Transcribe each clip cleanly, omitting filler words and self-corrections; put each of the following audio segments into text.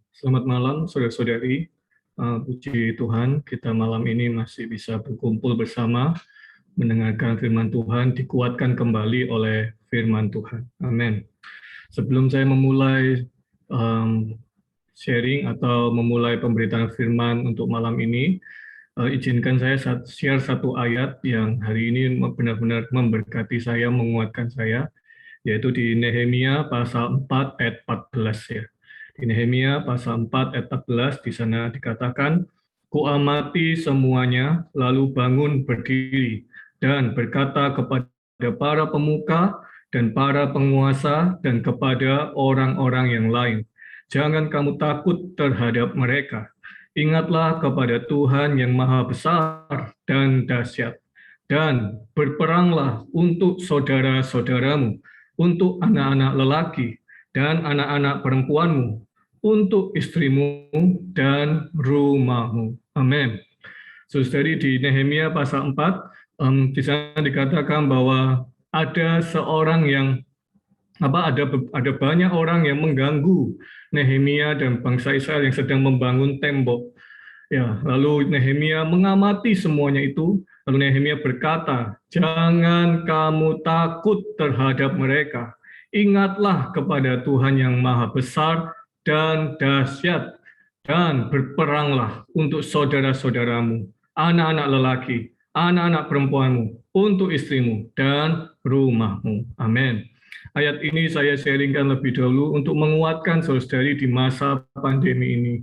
Selamat malam, saudara-saudari. Puji Tuhan, kita malam ini masih bisa berkumpul bersama, mendengarkan firman Tuhan, dikuatkan kembali oleh firman Tuhan. Amin. Sebelum saya memulai sharing atau memulai pemberitaan firman untuk malam ini, izinkan saya share satu ayat yang hari ini benar-benar memberkati saya, menguatkan saya, yaitu di Nehemia pasal 4 ayat 14 ya. Di Nehemia pasal 4 ayat 14 di sana dikatakan, "Kuamati semuanya, lalu bangun berdiri dan berkata kepada para pemuka dan para penguasa dan kepada orang-orang yang lain, jangan kamu takut terhadap mereka. Ingatlah kepada Tuhan yang maha besar dan dahsyat, dan berperanglah untuk saudara-saudaramu, untuk anak-anak lelaki dan anak-anak perempuanmu, untuk istrimu dan rumahmu." Amin. Saudari, di Nehemia pasal 4, di sana dikatakan bahwa ada seorang yang ada banyak orang yang mengganggu Nehemia dan bangsa Israel yang sedang membangun tembok. Ya, lalu Nehemia mengamati semuanya itu, lalu Nehemia berkata, "Jangan kamu takut terhadap mereka. Ingatlah kepada Tuhan yang maha besar dan dahsyat, dan berperanglah untuk saudara-saudaramu, anak-anak lelaki, anak-anak perempuanmu, untuk istrimu dan rumahmu." Amin. Ayat ini saya sharingkan lebih dahulu untuk menguatkan saudari di masa pandemi ini.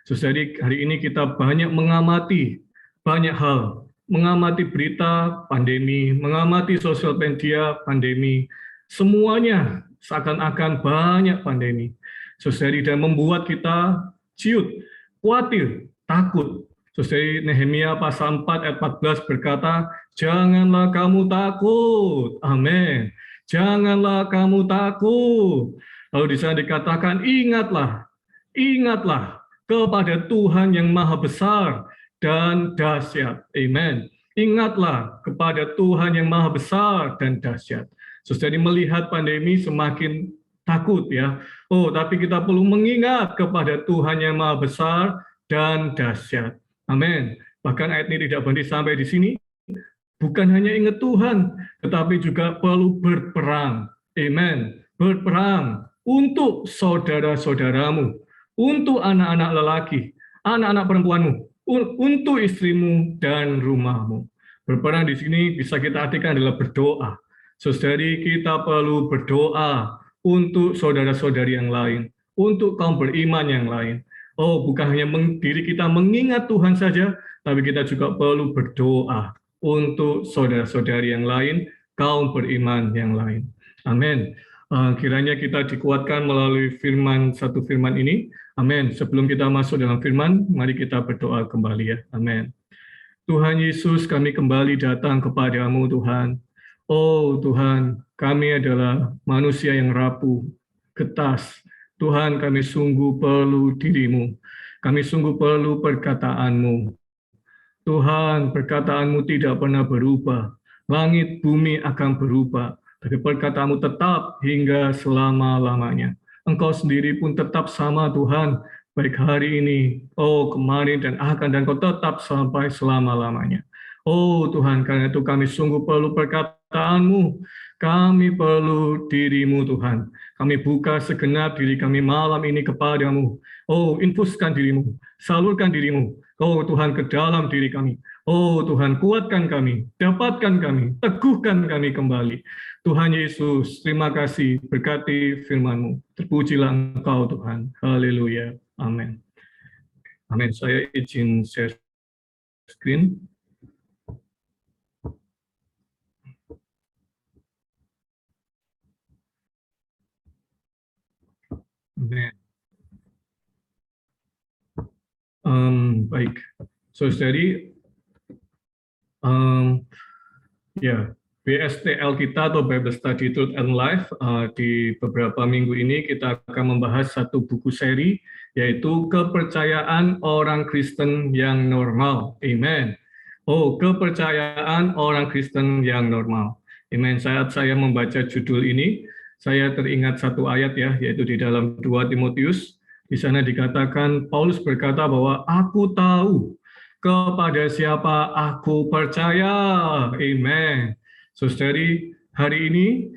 Saudari, hari ini kita banyak mengamati banyak hal, mengamati berita pandemi, mengamati sosial media pandemi, semuanya seakan-akan banyak pandemi. Saudari, dan membuat kita ciut, khawatir, takut. Saudari, Nehemia pasal 4 ayat 14 berkata, "Janganlah kamu takut." Amin. Janganlah kamu takut. Lalu di sana dikatakan, ingatlah kepada Tuhan yang maha besar dan dahsyat. Amen. Ingatlah kepada Tuhan yang maha besar dan dahsyat. Saudari, melihat pandemi semakin takut ya. Oh, tapi kita perlu mengingat kepada Tuhan yang maha besar dan dahsyat. Amin. Bahkan ayat ini tidak berhenti sampai di sini. Bukan hanya ingat Tuhan, tetapi juga perlu berperang. Amen. Berperang untuk saudara-saudaramu, untuk anak-anak lelaki, anak-anak perempuanmu, untuk istrimu dan rumahmu. Berperang di sini bisa kita artikan adalah berdoa. Saudari, kita perlu berdoa untuk saudara-saudari yang lain, untuk kaum beriman yang lain. Oh, bukan hanya diri kita mengingat Tuhan saja, tapi kita juga perlu berdoa untuk saudara-saudari yang lain, kaum beriman yang lain. Amin. Kiranya kita dikuatkan melalui satu firman ini. Amin. Sebelum kita masuk dalam firman, mari kita berdoa kembali ya. Amin. Tuhan Yesus, kami kembali datang kepadamu Tuhan. Oh Tuhan, kami adalah manusia yang rapuh, getas. Tuhan, kami sungguh perlu dirimu. Kami sungguh perlu perkataanmu. Tuhan, perkataanmu tidak pernah berubah. Langit bumi akan berubah, tapi perkataanmu tetap hingga selama-lamanya. Engkau sendiri pun tetap sama Tuhan, baik hari ini, oh kemarin dan akan, dan Kau tetap sampai selama-lamanya. Oh Tuhan, karena itu kami sungguh perlu perkataanmu, kami perlu dirimu Tuhan. Kami buka segenap diri kami malam ini kepadamu. Oh, infuskan dirimu, salurkan dirimu, oh Tuhan, ke dalam diri kami. Oh Tuhan, kuatkan kami, dapatkan kami, teguhkan kami kembali. Tuhan Yesus, terima kasih, berkati firman-Mu. Terpujilah Engkau Tuhan. Haleluya. Amin. Amin. Saya izin share screen. Amin. Baik. Saudari, ya, BSTL kita atau Bible Study Truth and Life, di beberapa minggu ini kita akan membahas satu buku seri, yaitu Kepercayaan Orang Kristen yang Normal. Amen. Oh, kepercayaan orang Kristen yang normal. Amen. Saat saya membaca judul ini, saya teringat satu ayat ya, yaitu di dalam 2 Timotius Di sana dikatakan, Paulus berkata bahwa aku tahu kepada siapa aku percaya. Amen. Saudari, hari ini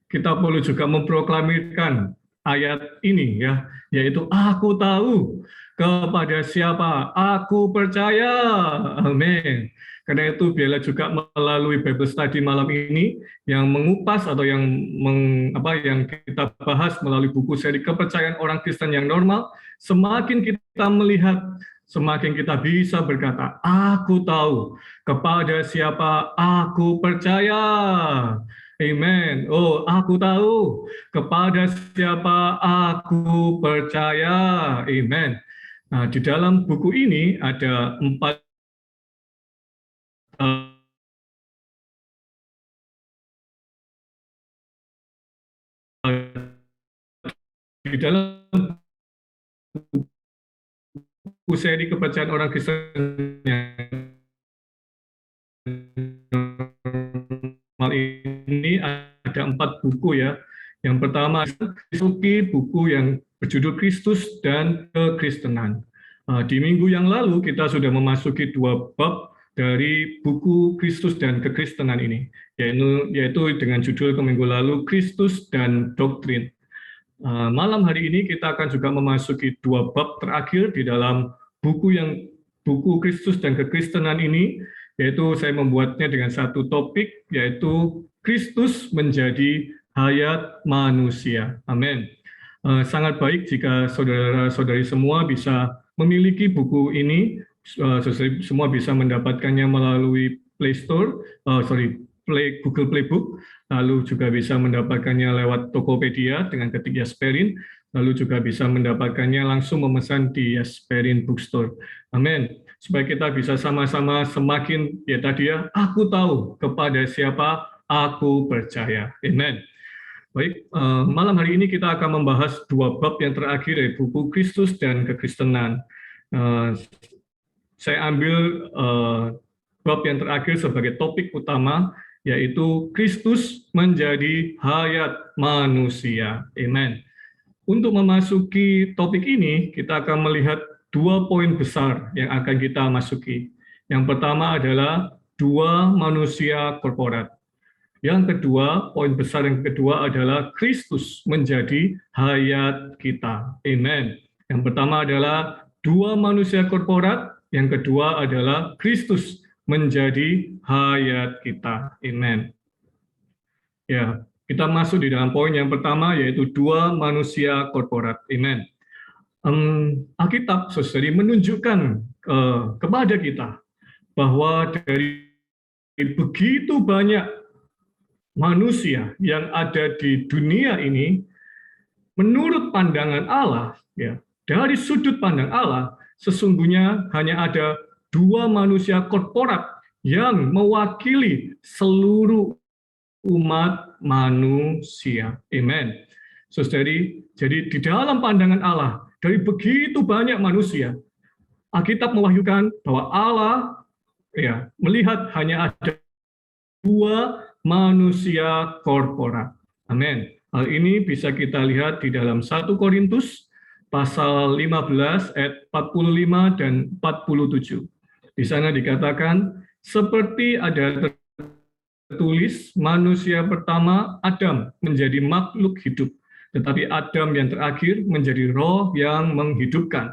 kita perlu juga memproklamirkan ayat ini ya, yaitu aku tahu kepada siapa aku percaya. Amin. Karena itu biarlah juga melalui Bible Study malam ini yang mengupas atau yang kita bahas melalui buku seri Kepercayaan Orang Kristen yang Normal, semakin kita melihat, semakin kita bisa berkata, aku tahu kepada siapa aku percaya. Amen. Oh, aku tahu kepada siapa aku percaya. Amen. Nah, di dalam buku ini ada 4 di dalam buku seri Kepercayaan Orang Kristen yang Normal ini ada 4 buku ya. Yang pertama, buku yang berjudul Kristus dan Kekristenan. Di minggu yang lalu kita sudah memasuki 2 bab dari buku Kristus dan Kekristenan ini, yaitu dengan judul ke minggu lalu Kristus dan Doktrin. Malam hari ini kita akan juga memasuki 2 bab terakhir di dalam buku Kristus dan Kekristenan ini, yaitu saya membuatnya dengan satu topik, yaitu Kristus menjadi hayat manusia. Amin. Sangat baik jika saudara-saudari semua bisa memiliki buku ini, semua bisa mendapatkannya melalui Google Playbook, lalu juga bisa mendapatkannya lewat Tokopedia dengan ketik Yasperin, lalu juga bisa mendapatkannya langsung memesan di Yasperin Bookstore. Amin. Supaya kita bisa sama-sama semakin, aku tahu kepada siapa aku percaya. Amin. Baik, malam hari ini kita akan membahas 2 bab yang terakhir dari buku Kristus dan Kekristenan. Saya ambil bab yang terakhir sebagai topik utama, yaitu Kristus menjadi hayat manusia. Amen. Untuk memasuki topik ini, kita akan melihat 2 poin besar yang akan kita masuki. Yang pertama adalah 2 manusia korporat. Yang kedua, poin besar yang kedua adalah Kristus menjadi hayat kita. Amen. Yang pertama adalah 2 manusia korporat, yang kedua adalah Kristus menjadi hayat kita. Amen. Ya, kita masuk di dalam poin yang pertama, yaitu 2 manusia korporat. Amen. Alkitab, saudari, menunjukkan kepada kita bahwa dari begitu banyak manusia yang ada di dunia ini, menurut pandangan Allah, ya, dari sudut pandang Allah, sesungguhnya hanya ada 2 manusia korporat yang mewakili seluruh umat manusia. Amen. Saudari, jadi di dalam pandangan Allah, dari begitu banyak manusia, Alkitab mewahyukan bahwa Allah melihat hanya ada 2 manusia korporat. Amin. Hal ini bisa kita lihat di dalam 1 Korintus pasal 15 ayat 45 dan 47. Di sana dikatakan, seperti ada tertulis, manusia pertama Adam menjadi makhluk hidup, tetapi Adam yang terakhir menjadi roh yang menghidupkan.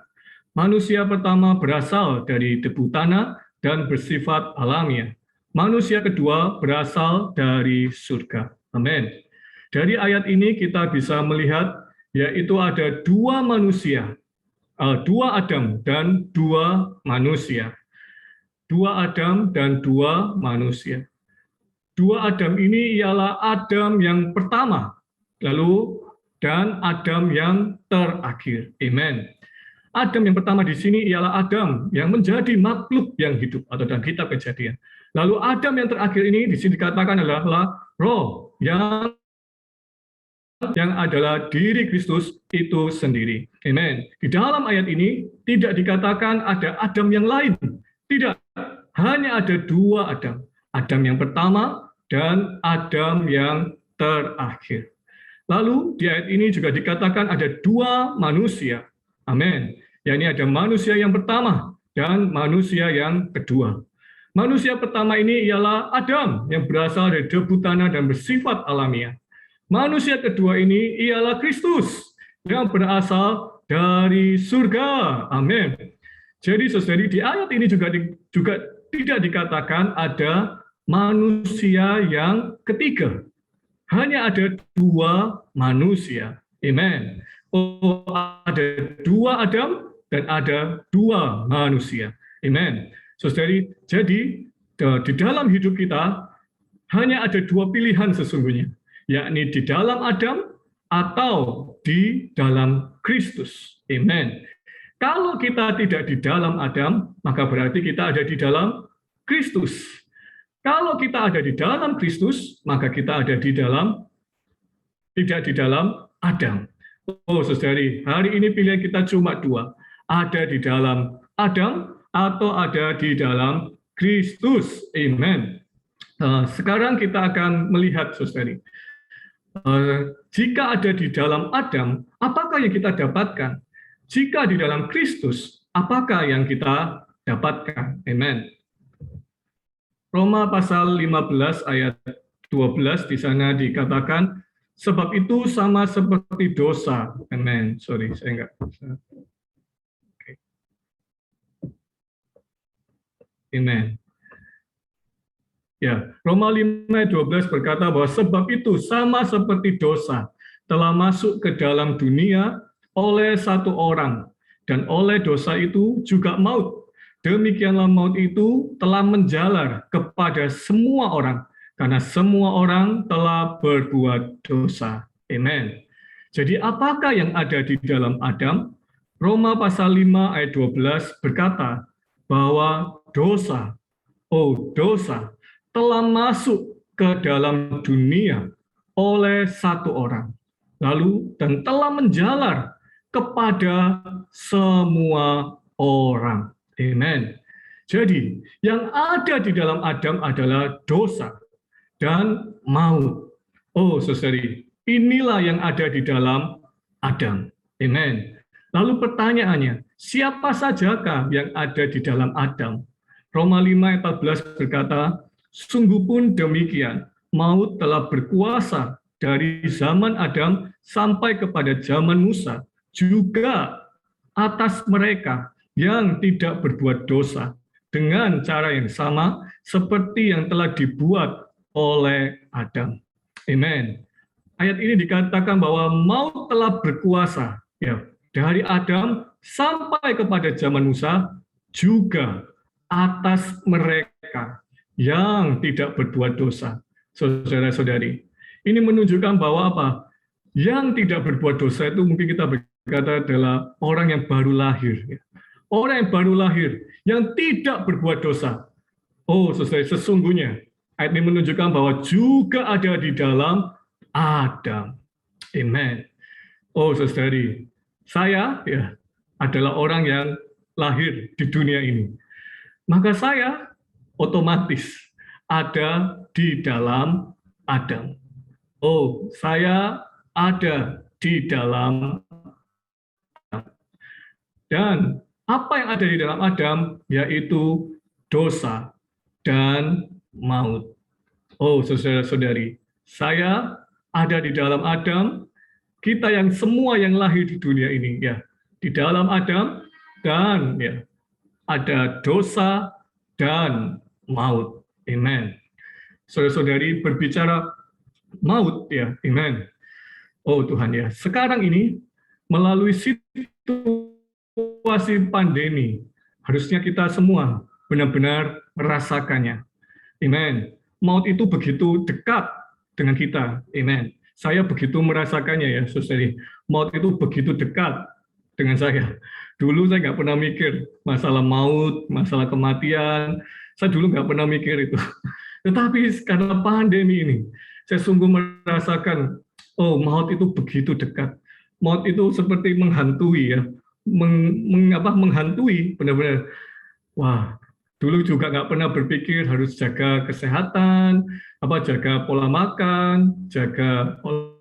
Manusia pertama berasal dari debu tanah dan bersifat alamiah. Manusia kedua berasal dari surga. Amin. Dari ayat ini kita bisa melihat, yaitu ada 2 manusia, 2 Adam dan 2 manusia. 2 Adam dan 2 manusia. 2 Adam ini ialah Adam yang pertama, dan Adam yang terakhir. Amin. Adam yang pertama di sini ialah Adam yang menjadi makhluk yang hidup, atau dalam kitab Kejadian. Lalu Adam yang terakhir ini di sini dikatakan adalah roh yang adalah diri Kristus itu sendiri. Amen. Di dalam ayat ini tidak dikatakan ada Adam yang lain. Tidak. Hanya ada 2 Adam. Adam yang pertama dan Adam yang terakhir. Lalu di ayat ini juga dikatakan ada 2 manusia. Amin. Ya, ini ada manusia yang pertama dan manusia yang kedua. Manusia pertama ini ialah Adam yang berasal dari debu tanah dan bersifat alamiah. Manusia kedua ini ialah Kristus yang berasal dari surga. Amin. Jadi saudari, di ayat ini juga tidak dikatakan ada manusia yang ketiga. Hanya ada dua manusia. Amen. Oh, ada dua Adam dan ada dua manusia. Amen. Saudari, jadi di dalam hidup kita hanya ada dua pilihan sesungguhnya, yakni di dalam Adam atau di dalam Kristus. Amen. Kalau kita tidak di dalam Adam, maka berarti kita ada di dalam Kristus. Kalau kita ada di dalam Kristus, maka kita ada tidak di dalam Adam. Oh, saudari, hari ini pilihan kita cuma dua. Ada di dalam Adam atau ada di dalam Kristus. Amen. Sekarang kita akan melihat, saudari. Jika ada di dalam Adam, apakah yang kita dapatkan? Jika di dalam Kristus, apakah yang kita dapatkan? Amen. Roma pasal 15 ayat 12 di sana dikatakan, sebab itu sama seperti dosa. Amen. Sorry, saya enggak bisa. Okay. Amen. Ya, Roma 5 ayat 12 berkata bahwa sebab itu sama seperti dosa telah masuk ke dalam dunia oleh satu orang, dan oleh dosa itu juga maut. Demikianlah maut itu telah menjalar kepada semua orang, karena semua orang telah berbuat dosa. Amen. Jadi apakah yang ada di dalam Adam? Roma pasal 5 ayat 12 berkata bahwa dosa telah masuk ke dalam dunia oleh satu orang. Lalu dan telah menjalar kepada semua orang. Amen. Jadi, yang ada di dalam Adam adalah dosa dan maut. Oh, saudari, inilah yang ada di dalam Adam. Amen. Lalu pertanyaannya, siapa sajakah yang ada di dalam Adam? Roma 5 ayat 14 berkata, sungguh pun demikian, maut telah berkuasa dari zaman Adam sampai kepada zaman Musa, juga atas mereka yang tidak berbuat dosa, dengan cara yang sama seperti yang telah dibuat oleh Adam. Amen. Ayat ini dikatakan bahwa maut telah berkuasa, ya, dari Adam sampai kepada zaman Musa, juga atas mereka yang tidak berbuat dosa. Saudara-saudari, ini menunjukkan bahwa apa? Yang tidak berbuat dosa itu mungkin kita berkata adalah orang yang baru lahir. Orang yang baru lahir, yang tidak berbuat dosa. Oh, saudara, sesungguhnya ayat ini menunjukkan bahwa juga ada di dalam Adam. Amen. Oh, saudari, saya ya adalah orang yang lahir di dunia ini. Maka saya otomatis ada di dalam Adam. Oh, saya ada di dalam Adam. Dan apa yang ada di dalam Adam, yaitu dosa dan maut. Oh, saudara-saudari, saya ada di dalam Adam, kita yang semua yang lahir di dunia ini, ya, di dalam Adam, dan ya, ada dosa dan maut. Amen. Saudara-saudari, berbicara maut, ya, amen. Oh Tuhan ya, sekarang ini melalui situasi pandemi, harusnya kita semua benar-benar merasakannya. Amen. Maut itu begitu dekat dengan kita. Amen. Saya begitu merasakannya ya, saudari. Maut itu begitu dekat dengan saya. Dulu saya nggak pernah mikir masalah maut, masalah kematian. Saya dulu nggak pernah mikir itu. Tetapi karena pandemi ini, saya sungguh merasakan, oh maut itu begitu dekat. Maut itu seperti menghantui ya, menghantui benar-benar. Wah, dulu juga nggak pernah berpikir harus jaga kesehatan, jaga pola makan,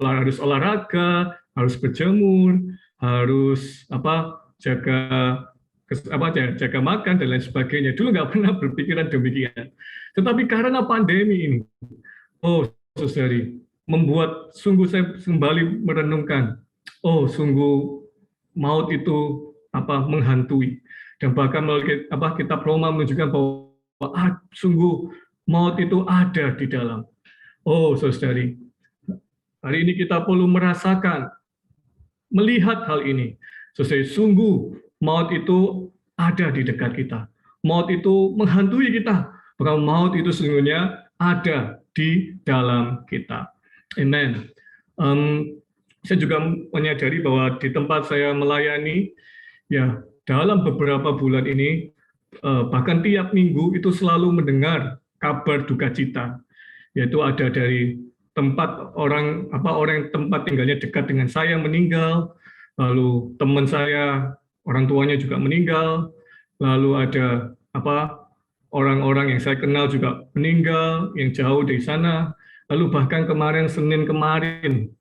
harus olahraga, harus berjemur, harus jaga jaga makan dan lain sebagainya. Dulu nggak pernah berpikiran demikian. Tetapi karena pandemi ini, saudari, membuat sungguh saya kembali merenungkan, sungguh maut itu menghantui, dan bahkan melalui kitab Roma menunjukkan bahwa sungguh maut itu ada di dalam. Saudari, hari ini kita perlu merasakan, melihat hal ini. Saudari, sungguh maut itu ada di dekat kita. Maut itu menghantui kita. Bahkan maut itu sesungguhnya ada di dalam kita. Amen. Saya juga menyadari bahwa di tempat saya melayani, ya dalam beberapa bulan ini, bahkan tiap minggu itu selalu mendengar kabar duka cita, yaitu ada dari tempat orang tempat tinggalnya dekat dengan saya meninggal, lalu teman saya orang tuanya juga meninggal, lalu ada orang-orang yang saya kenal juga meninggal yang jauh dari sana, lalu bahkan kemarin Senin kemarin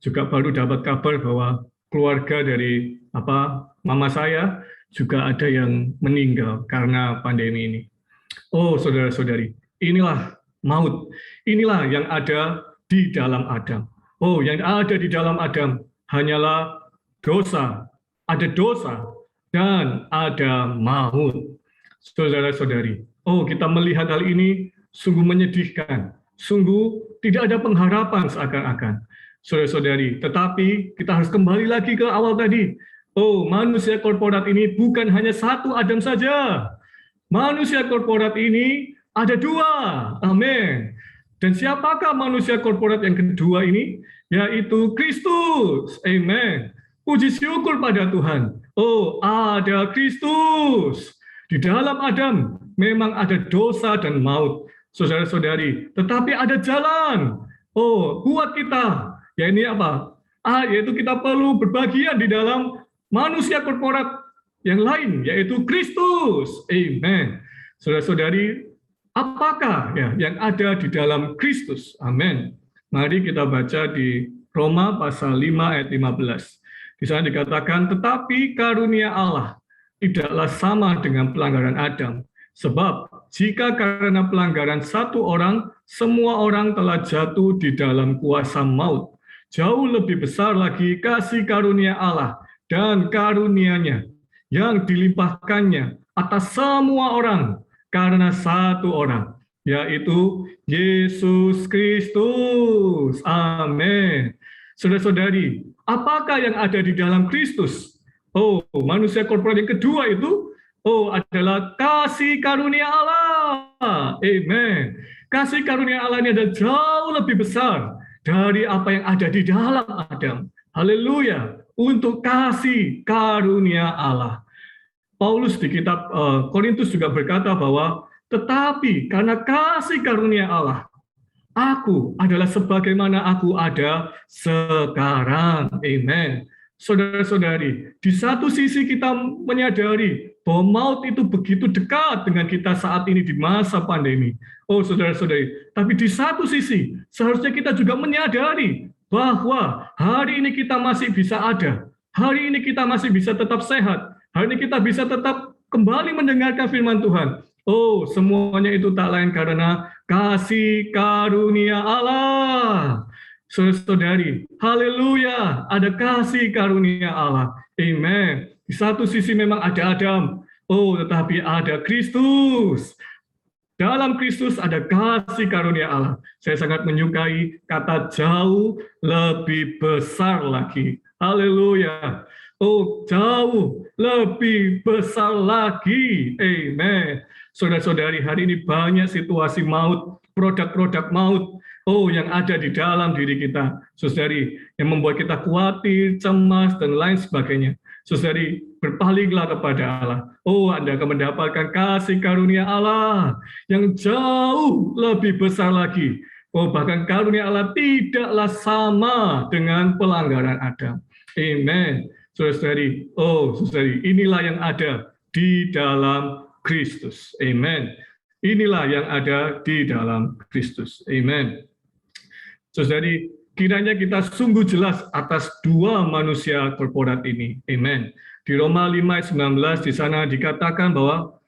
juga baru dapat kabar bahwa keluarga dari mama saya juga ada yang meninggal karena pandemi ini. Saudara-saudari, inilah maut, inilah yang ada di dalam Adam. Yang ada di dalam Adam hanyalah dosa, ada dosa, dan ada maut. Saudara-saudari, kita melihat hal ini sungguh menyedihkan, sungguh tidak ada pengharapan seakan-akan. Saudara-saudari, tetapi kita harus kembali lagi ke awal tadi. Manusia korporat ini bukan hanya satu Adam saja. Manusia korporat ini ada dua. Amin. Dan siapakah manusia korporat yang kedua ini? Yaitu Kristus. Amin. Puji syukur pada Tuhan. Ada Kristus. Di dalam Adam memang ada dosa dan maut, saudara-saudari. Tetapi ada jalan. Buat kita. Ya ini yaitu kita perlu berbagian di dalam manusia korporat yang lain, yaitu Kristus. Amen. Saudara-saudari, apakah yang ada di dalam Kristus? Amin. Mari kita baca di Roma pasal 5 ayat 15. Di sana dikatakan, tetapi karunia Allah tidaklah sama dengan pelanggaran Adam. Sebab jika karena pelanggaran satu orang, semua orang telah jatuh di dalam kuasa maut. Jauh lebih besar lagi kasih karunia Allah dan karunia-Nya yang dilimpahkannya atas semua orang karena satu orang, yaitu Yesus Kristus. Amin. Saudara-saudari, apakah yang ada di dalam Kristus? Manusia korporat yang kedua itu adalah kasih karunia Allah. Amin. Kasih karunia Allah ini adalah jauh lebih besar dari apa yang ada di dalam Adam. Haleluya. Untuk kasih karunia Allah. Paulus di kitab Korintus juga berkata bahwa tetapi karena kasih karunia Allah, aku adalah sebagaimana aku ada sekarang. Amen. Saudara-saudari, di satu sisi kita menyadari bahwa maut itu begitu dekat dengan kita saat ini di masa pandemi. Saudara-saudari, tapi di satu sisi seharusnya kita juga menyadari bahwa hari ini kita masih bisa ada, hari ini kita masih bisa tetap sehat, hari ini kita bisa tetap kembali mendengarkan firman Tuhan. Semuanya itu tak lain karena kasih karunia Allah. Saudari, haleluya, ada kasih karunia Allah. Amen. Di satu sisi memang ada Adam, tetapi ada Kristus. Dalam Kristus ada kasih karunia Allah. Saya sangat menyukai kata jauh lebih besar lagi. Haleluya. Jauh lebih besar lagi. Amen. Saudara-saudari, hari ini banyak situasi maut, produk-produk maut, yang ada di dalam diri kita. Saudari, yang membuat kita khawatir, cemas, dan lain sebagainya. Saudari, berpalinglah kepada Allah. Anda akan mendapatkan kasih karunia Allah yang jauh lebih besar lagi. Bahkan karunia Allah tidaklah sama dengan pelanggaran Adam. Amen. Saudari, saudari, inilah yang ada di dalam Kristus. Amen. Inilah yang ada di dalam Kristus. Amen. Saudari, kiranya kita sungguh jelas atas dua manusia korporat ini. Amen. Di Roma 5 ayat 19 di sana dikatakan bahwa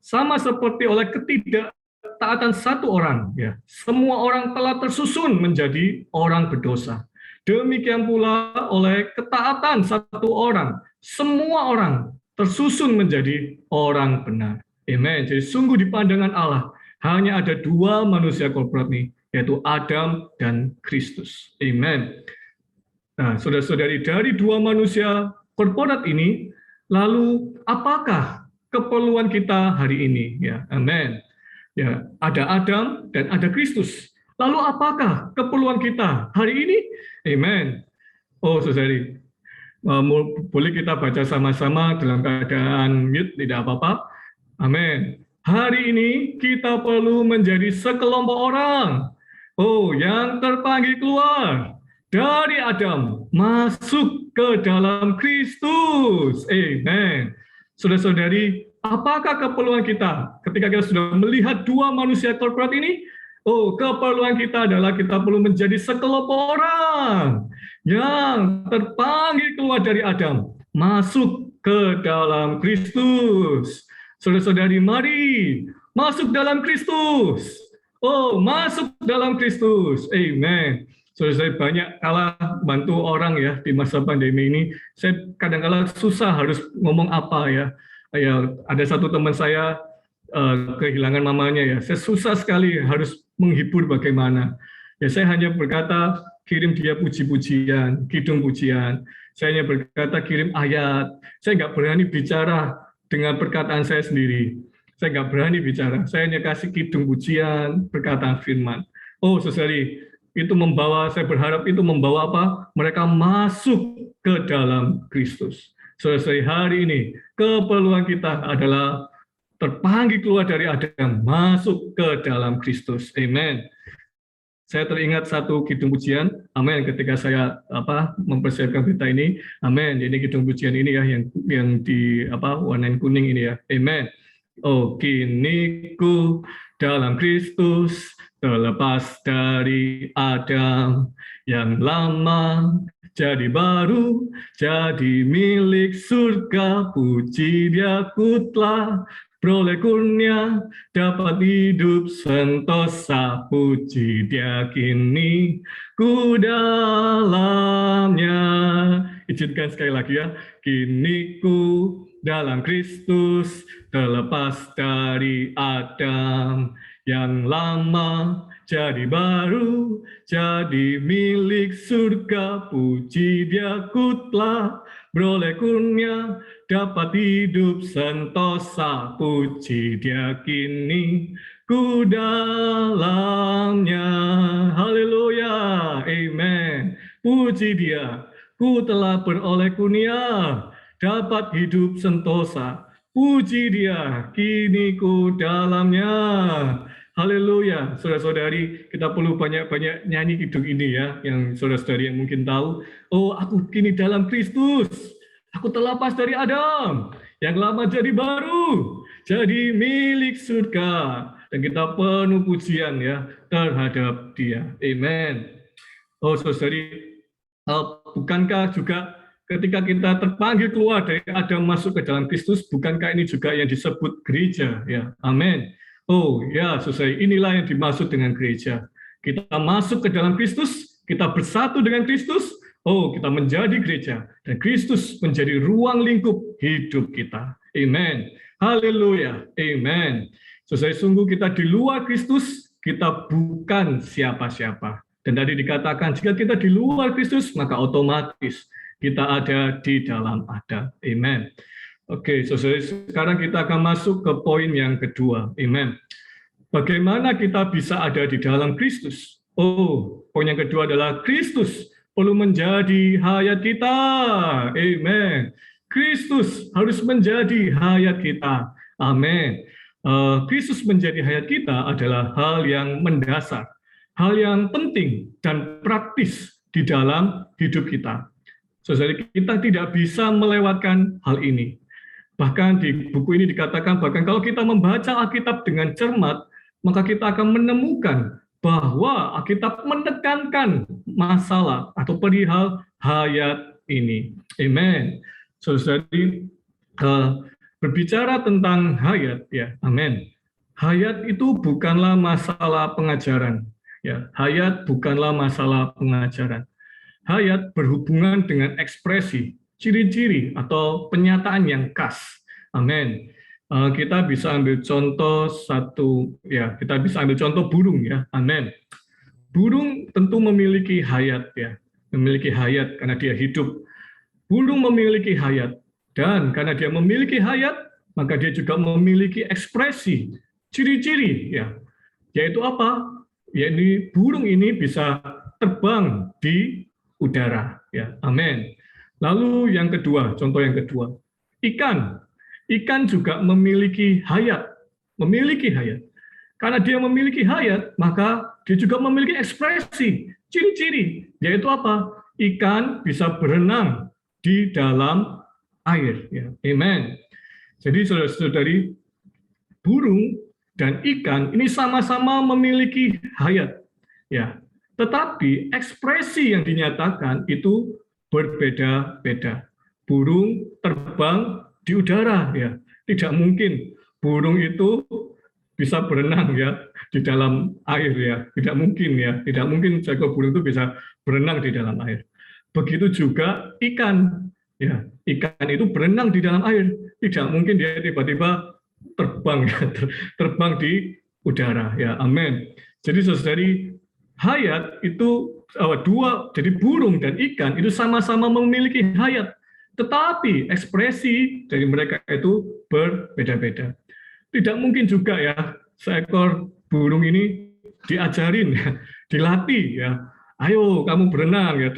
sama seperti oleh ketidaktaatan satu orang, ya, semua orang telah tersusun menjadi orang berdosa. Demikian pula oleh ketaatan satu orang, semua orang tersusun menjadi orang benar. Amen. Jadi sungguh di pandangan Allah hanya ada dua manusia korporat ini, yaitu Adam dan Kristus. Amen. Nah, saudara-saudari, dari dua manusia korporat ini, lalu apakah keperluan kita hari ini? Ya, amin. Ya, ada Adam dan ada Kristus. Lalu apakah keperluan kita hari ini? Amen. Oh, saudari, boleh kita baca sama-sama dalam keadaan mute, tidak apa-apa. Amin. Hari ini kita perlu menjadi sekelompok orang, yang terpanggil keluar dari Adam, masuk ke dalam Kristus. Amen. Saudara-saudari, apakah keperluan kita ketika kita sudah melihat dua manusia korporat ini? Keperluan kita adalah kita perlu menjadi sekelompok orang yang terpanggil keluar dari Adam, masuk ke dalam Kristus. Saudara-saudari, mari masuk dalam Kristus. Masuk dalam Kristus. Amen. Saya banyak kala bantu orang ya di masa pandemi ini. Saya kadang-kala susah harus ngomong apa ya. Ada satu teman saya kehilangan mamanya ya. Saya susah sekali harus menghibur bagaimana. Ya saya hanya berkata kirim dia puji-pujian, kidung pujian. Saya hanya berkata kirim ayat. Saya nggak berani bicara dengan perkataan saya sendiri. Saya nggak berani bicara. Saya hanya kasih kidung pujian, perkataan firman. Saudari, itu membawa, saya berharap itu membawa apa? Mereka masuk ke dalam Kristus. Saudari, hari ini keperluan kita adalah terpanggil keluar dari Adam, masuk ke dalam Kristus. Amen. Saya teringat satu kidung pujian, amin, ketika saya mempersiapkan berita ini, amin. Jadi kidung pujian ini ya yang di warna kuning ini ya, amin. Kini ku dalam Kristus, terlepas dari Adam yang lama, jadi baru, jadi milik surga, puji Dia ku telah beroleh kurnia, dapat hidup sentosa, puji Dia kini ku dalamnya. Izinkan sekali lagi ya, kini ku dalam Kristus, terlepas dari Adam yang lama, jadi baru, jadi milik surga, puji Dia ku telah beroleh kurnia, dapat hidup sentosa, puji Dia kini ku dalamnya. Haleluya, amen. Puji Dia, ku telah beroleh kurnia, dapat hidup sentosa, puji Dia kini ku dalamnya. Haleluya, saudara-saudari, kita perlu banyak-banyak nyanyi kidung ini ya, yang saudara-saudari yang mungkin tahu. Aku kini dalam Kristus, aku terlepas dari Adam, yang lama jadi baru, jadi milik surga. Dan kita penuh pujian ya terhadap Dia. Amen. Saudari, bukankah juga ketika kita terpanggil keluar dari Adam masuk ke dalam Kristus, bukankah ini juga yang disebut gereja? Ya, amin. Ya, saudari, inilah yang dimaksud dengan gereja. Kita masuk ke dalam Kristus, kita bersatu dengan Kristus, kita menjadi gereja, dan Kristus menjadi ruang lingkup hidup kita. Amen. Haleluya. Amen. Saudari, sungguh kita di luar Kristus, kita bukan siapa-siapa. Dan tadi dikatakan, jika kita di luar Kristus, maka otomatis kita ada di dalam Adam. Amen. Oke, saudara, sekarang kita akan masuk ke poin yang kedua. Amen. Bagaimana kita bisa ada di dalam Kristus? Poin yang kedua adalah Kristus perlu menjadi hayat kita. Amen. Kristus harus menjadi hayat kita. Amin. Kristus menjadi hayat kita adalah hal yang mendasar, hal yang penting dan praktis di dalam hidup kita. Saudara, kita tidak bisa melewatkan hal ini. Bahkan di buku ini dikatakan, bahkan kalau kita membaca Alkitab dengan cermat, maka kita akan menemukan bahwa Alkitab menekankan masalah atau perihal hayat ini. Amen. Saudari, berbicara tentang hayat, ya, amin. Hayat itu bukanlah masalah pengajaran, ya. Hayat bukanlah masalah pengajaran. Hayat berhubungan dengan ekspresi, ciri-ciri atau penyataan yang khas. Amin. Kita bisa ambil contoh kita bisa ambil contoh burung, ya. Amin. Burung tentu memiliki hayat, ya, memiliki hayat karena dia hidup. Burung memiliki hayat, dan karena dia memiliki hayat, maka dia juga memiliki ekspresi, ciri-ciri, ya, yaitu apa? Yaitu burung ini bisa terbang di udara, ya, amin. Lalu yang kedua, contoh yang kedua, ikan. Ikan juga memiliki hayat, Karena dia memiliki hayat, maka dia juga memiliki ekspresi, ciri-ciri, yaitu apa? Ikan bisa berenang di dalam air, ya, amen. Jadi saudara-saudari, burung dan ikan ini sama-sama memiliki hayat, ya. Tetapi ekspresi yang dinyatakan itu berbeda-beda. Burung terbang di udara, ya. Tidak mungkin burung itu bisa berenang, ya, di dalam air, ya. Tidak mungkin, ya. Tidak mungkin seekor burung itu bisa berenang di dalam air. Begitu juga ikan, ya. Ikan itu berenang di dalam air. Tidak mungkin dia tiba-tiba terbang, ya, terbang di udara, ya, amin. Jadi saudari, hayat itu jadi burung dan ikan itu sama-sama memiliki hayat, tetapi ekspresi dari mereka itu berbeda-beda. Tidak mungkin juga, ya, seekor burung ini diajarin, ya, dilatih, ya, ayo kamu berenang, ya,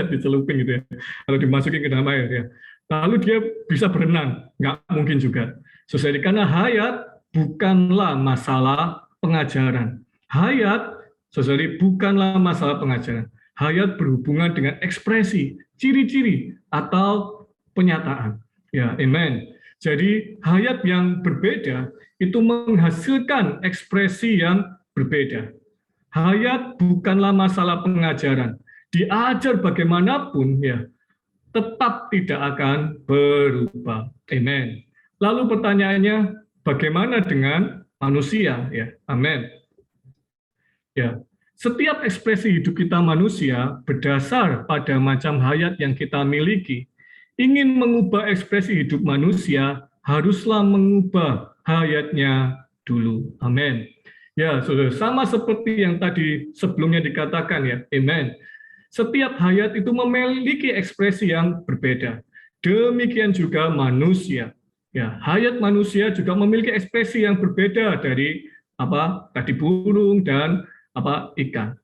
dicelupin gitu, ya, kalau dimasukin ke dalam air, ya, lalu dia bisa berenang. Nggak mungkin juga. Saudari, karena hayat bukanlah masalah pengajaran. Hayat, saudari, bukanlah masalah pengajaran. Hayat berhubungan dengan ekspresi, ciri-ciri, atau penyataan. Ya, amen. Jadi hayat yang berbeda itu menghasilkan ekspresi yang berbeda. Hayat bukanlah masalah pengajaran. Diajar bagaimanapun, ya, tetap tidak akan berubah. Amen. Lalu pertanyaannya, bagaimana dengan manusia? Ya, amin. Ya, setiap ekspresi hidup kita manusia berdasar pada macam hayat yang kita miliki. Ingin mengubah ekspresi hidup manusia, haruslah mengubah hayatnya dulu. Amin. Ya, saudara, sama seperti yang tadi sebelumnya dikatakan, ya, amin. Setiap hayat itu memiliki ekspresi yang berbeda. Demikian juga manusia. Ya, hayat manusia juga memiliki ekspresi yang berbeda dari tadi burung dan ikan.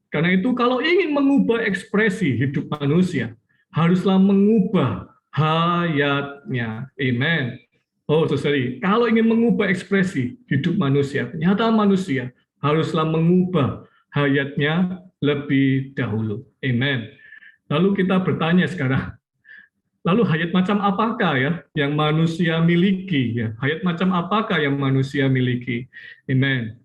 Karena itu kalau ingin mengubah ekspresi hidup manusia, haruslah mengubah hayatnya. Amen. Oh, saudari, kalau ingin mengubah ekspresi hidup manusia, kenyataan manusia, haruslah mengubah hayatnya lebih dahulu. Amen. Lalu kita bertanya sekarang, lalu hayat macam apakah, ya, yang manusia miliki? Ya, hayat macam apakah yang manusia miliki? Amen.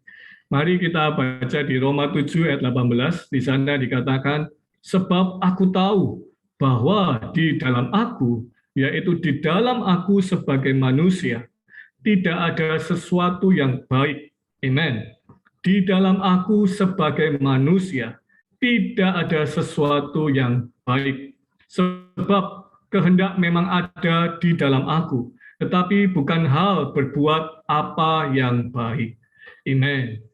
Mari kita baca di Roma 7 ayat 18, di sana dikatakan, sebab aku tahu bahwa di dalam aku, yaitu di dalam aku sebagai manusia, tidak ada sesuatu yang baik. Amen. Di dalam aku sebagai manusia, tidak ada sesuatu yang baik. Sebab kehendak memang ada di dalam aku, tetapi bukan hal berbuat apa yang baik. Amen.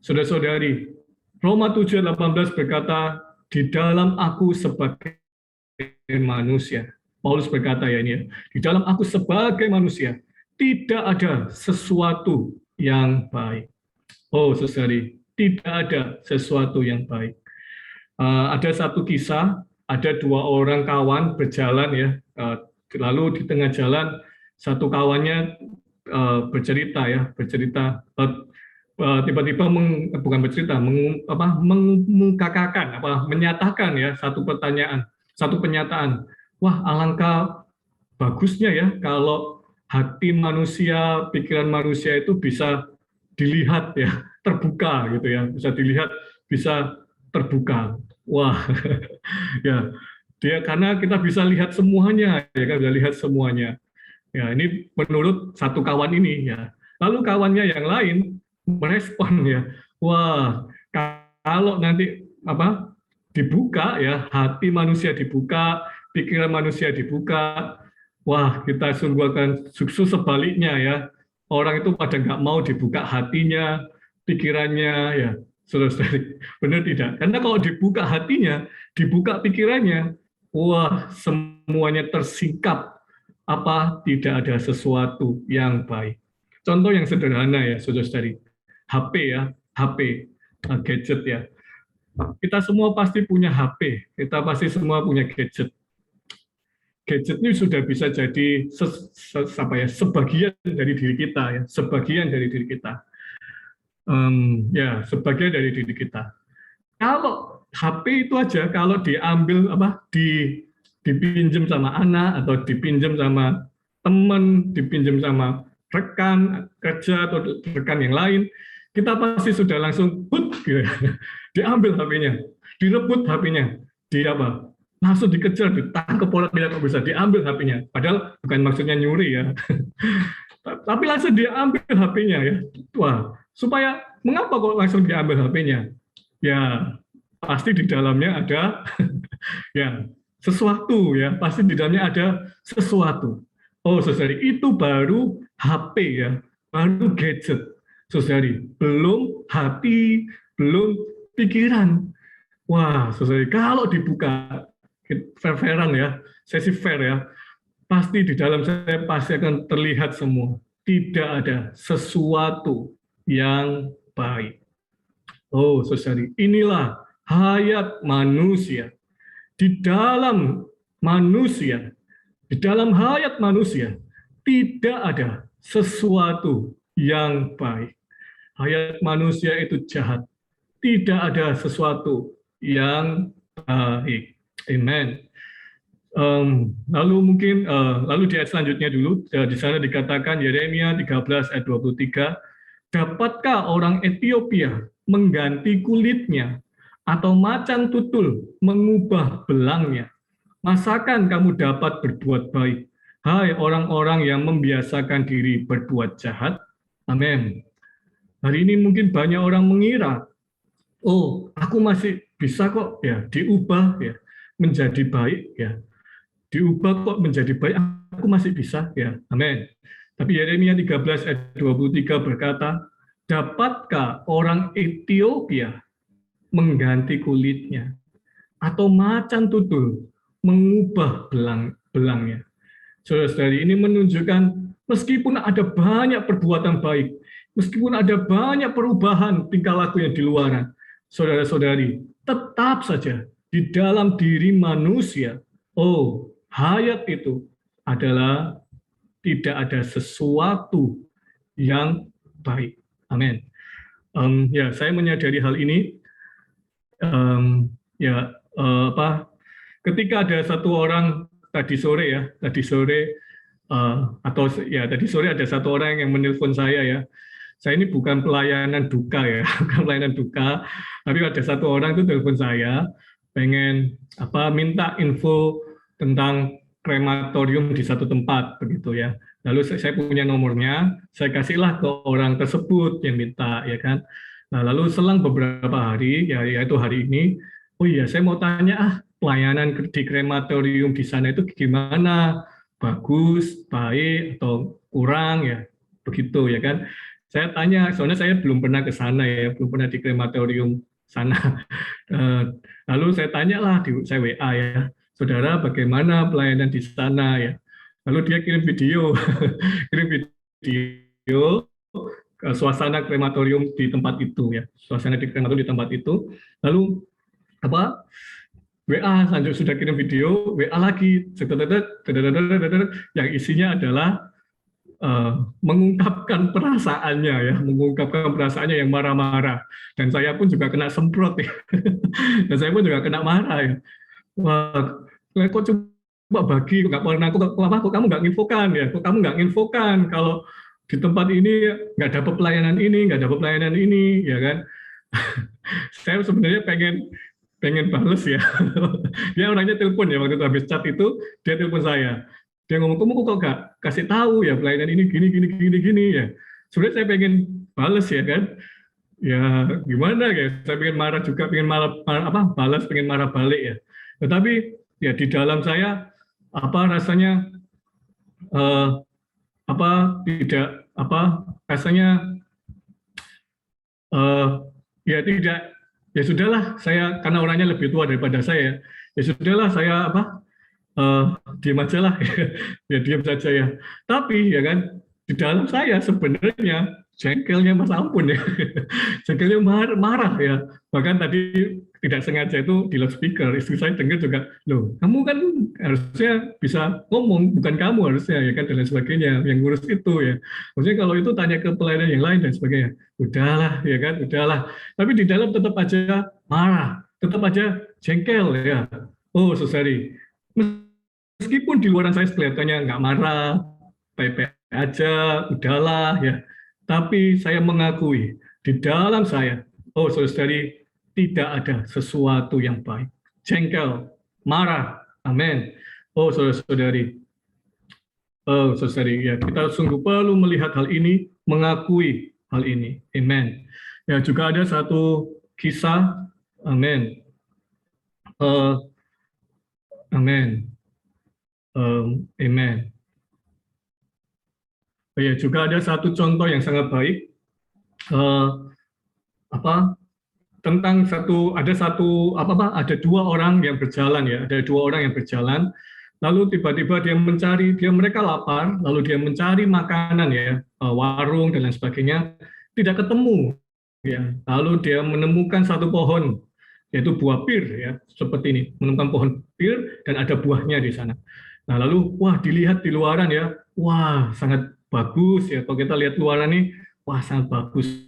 Saudara-saudari, Roma 7:18 berkata, di dalam aku sebagai manusia. Paulus berkata, ya, ini, ya, di dalam aku sebagai manusia, tidak ada sesuatu yang baik. Oh, saudari, tidak ada sesuatu yang baik. Ada satu kisah, ada dua orang kawan berjalan, ya, lalu di tengah jalan satu kawannya bercerita, tiba-tiba mengungkapkan, menyatakan, ya, satu penyataan. Wah, alangkah bagusnya, ya, kalau hati manusia, pikiran manusia itu bisa dilihat, ya, terbuka gitu, ya, bisa dilihat, bisa terbuka. Wah, ya, dia karena kita bisa lihat semuanya, ya kan, bisa lihat semuanya. Ya, ini menurut satu kawan ini ya. Lalu kawannya yang lain merespon ya, wah, kalau nanti apa dibuka ya, hati manusia dibuka, pikiran manusia dibuka, wah, kita sungguh akan sukses sebaliknya ya. Orang itu pada nggak mau dibuka hatinya, pikirannya ya. Saudara-saudari, benar tidak? Karena kalau dibuka hatinya, dibuka pikirannya, wah, semuanya tersingkap, apa tidak ada sesuatu yang baik. Contoh yang sederhana ya, saudara-saudari, HP ya, HP, gadget ya. Kita semua pasti punya HP, kita pasti semua punya gadget. Gadget ini sudah bisa jadi apa ya, sebagian dari diri kita ya, sebagian dari diri kita. Ya, sebagian dari diri kita. Kalau HP itu aja, kalau diambil apa, dipinjam sama anak atau dipinjam sama teman, dipinjam sama rekan kerja atau rekan yang lain, kita pasti sudah langsung put, gitu. Diambil HP-nya, direbut HP-nya, di apa? Langsung dikejar, ditangkap orang tidak kok bisa diambil HP-nya. Padahal bukan maksudnya nyuri ya, tapi langsung diambil HP-nya ya. Wah, supaya mengapa kok langsung diambil HP-nya? Ya, pasti di dalamnya ada ya sesuatu ya, pasti di dalamnya ada sesuatu. Oh, saudari, itu baru HP ya, baru gadget. Saudari, belum hati, belum pikiran. Wah, saudari, kalau dibuka fair-fairan ya, saya sih fair ya, pasti di dalam saya pasti akan terlihat semua. Tidak ada sesuatu yang baik. Oh, saudari, inilah hayat manusia. Di dalam manusia, di dalam hayat manusia, tidak ada sesuatu yang baik. Hayat manusia itu jahat. Tidak ada sesuatu yang baik. Amen. Lalu mungkin lalu di ayat selanjutnya dulu, di sana dikatakan Yeremia 13 ayat 23, dapatkah orang Ethiopia mengganti kulitnya atau macan tutul mengubah belangnya? Masakan kamu dapat berbuat baik, hai orang-orang yang membiasakan diri berbuat jahat? Amin. Hari ini mungkin banyak orang mengira, oh, aku masih bisa kok ya diubah ya menjadi baik ya. Diubah kok menjadi baik, aku masih bisa ya. Amin. Tapi Yeremia 13 ayat 23 berkata, dapatkah orang Ethiopia mengganti kulitnya atau macan tutul mengubah belangnya? Saudara-saudari, ini menunjukkan meskipun ada banyak perbuatan baik, meskipun ada banyak perubahan tingkah laku yang di luaran, saudara-saudari, tetap saja di dalam diri manusia, oh, hayat itu adalah tidak ada sesuatu yang baik. Amin. Ya, saya menyadari hal ini. Ya, apa? Ketika ada satu orang tadi sore ya, atau ya tadi sore ada satu orang yang menelpon saya ya. Saya ini bukan pelayanan duka ya, bukan pelayanan duka, tapi ada satu orang itu telepon saya, pengen apa minta info tentang krematorium di satu tempat begitu ya. Lalu saya punya nomornya, saya kasihlah ke orang tersebut yang minta ya kan. Nah, lalu selang beberapa hari, ya yaitu hari ini, oh iya saya mau tanya pelayanan di krematorium di sana itu gimana? Bagus, baik atau kurang ya? Begitu ya kan. Saya tanya, soalnya saya belum pernah ke sana ya, belum pernah di krematorium sana. Lalu saya tanyalah, saya WA ya, saudara bagaimana pelayanan di sana ya. Lalu dia kirim video, kirim video suasana krematorium di tempat itu ya, suasana di krematorium di tempat itu. Lalu apa? WA lanjut sudah kirim video, WA lagi, yang isinya adalah mengungkapkan perasaannya ya, mengungkapkan perasaannya yang marah-marah. Dan saya pun juga kena semprot ya, dan saya pun juga kena marah ya. Wah, kok coba bagi, nggak pernah, kok kamu nggak nginfokan ya, kok kamu nggak nginfokan kalau di tempat ini nggak dapat pelayanan ini, nggak dapat pelayanan ini, ya kan? Saya sebenarnya pengen pengen bales ya. Dia orangnya telepon ya, waktu itu habis chat itu dia telepon saya. Dia ngomong, kamu kok gak kasih tahu ya pelayanan ini gini gini gini gini ya. Sebenarnya saya pengen bales ya kan. Ya gimana ya, saya pengen marah juga, pengen balas, pengen marah balik ya. Tetapi ya di dalam saya rasanya eh, tidak rasanya eh, ya tidak, ya sudahlah, saya karena orangnya lebih tua daripada saya, ya sudahlah, saya eh, diam aja lah. Ya diam saja ya. Tapi ya kan di dalam saya sebenarnya jengkelnya Mas ampun ya. Jengkelnya marah ya. Bahkan tadi tidak sengaja itu di loudspeaker, istri saya dengar juga, loh kamu kan harusnya bisa ngomong, bukan kamu harusnya ya kan, dan lain sebagainya, yang ngurus itu ya. Maksudnya kalau itu tanya ke pelayanan yang lain dan sebagainya, udahlah ya kan, udahlah. Tapi di dalam tetap aja marah, tetap aja jengkel ya. Oh, saudari, meskipun di luaran saya kelihatannya nggak marah, baik-baik aja, udahlah ya. Tapi saya mengakui di dalam saya, oh saudari, tidak ada sesuatu yang baik. Jengkel, marah, amin. Oh saudari, ya kita sungguh perlu melihat hal ini, mengakui hal ini, amin. Ya juga ada satu kisah, amin. Amin. Amen. Ya, juga ada satu contoh yang sangat baik, apa tentang ada dua orang yang berjalan ya, ada dua orang yang berjalan, lalu tiba-tiba mereka lapar, lalu dia mencari makanan ya, warung dan lain sebagainya, tidak ketemu ya, lalu dia menemukan satu pohon, yaitu buah pir ya, seperti ini, menemukan pohon pir dan ada buahnya di sana. Nah lalu wah, dilihat di luaran ya, wah sangat bagus ya, kalau kita lihat luaran ini, wah sangat bagus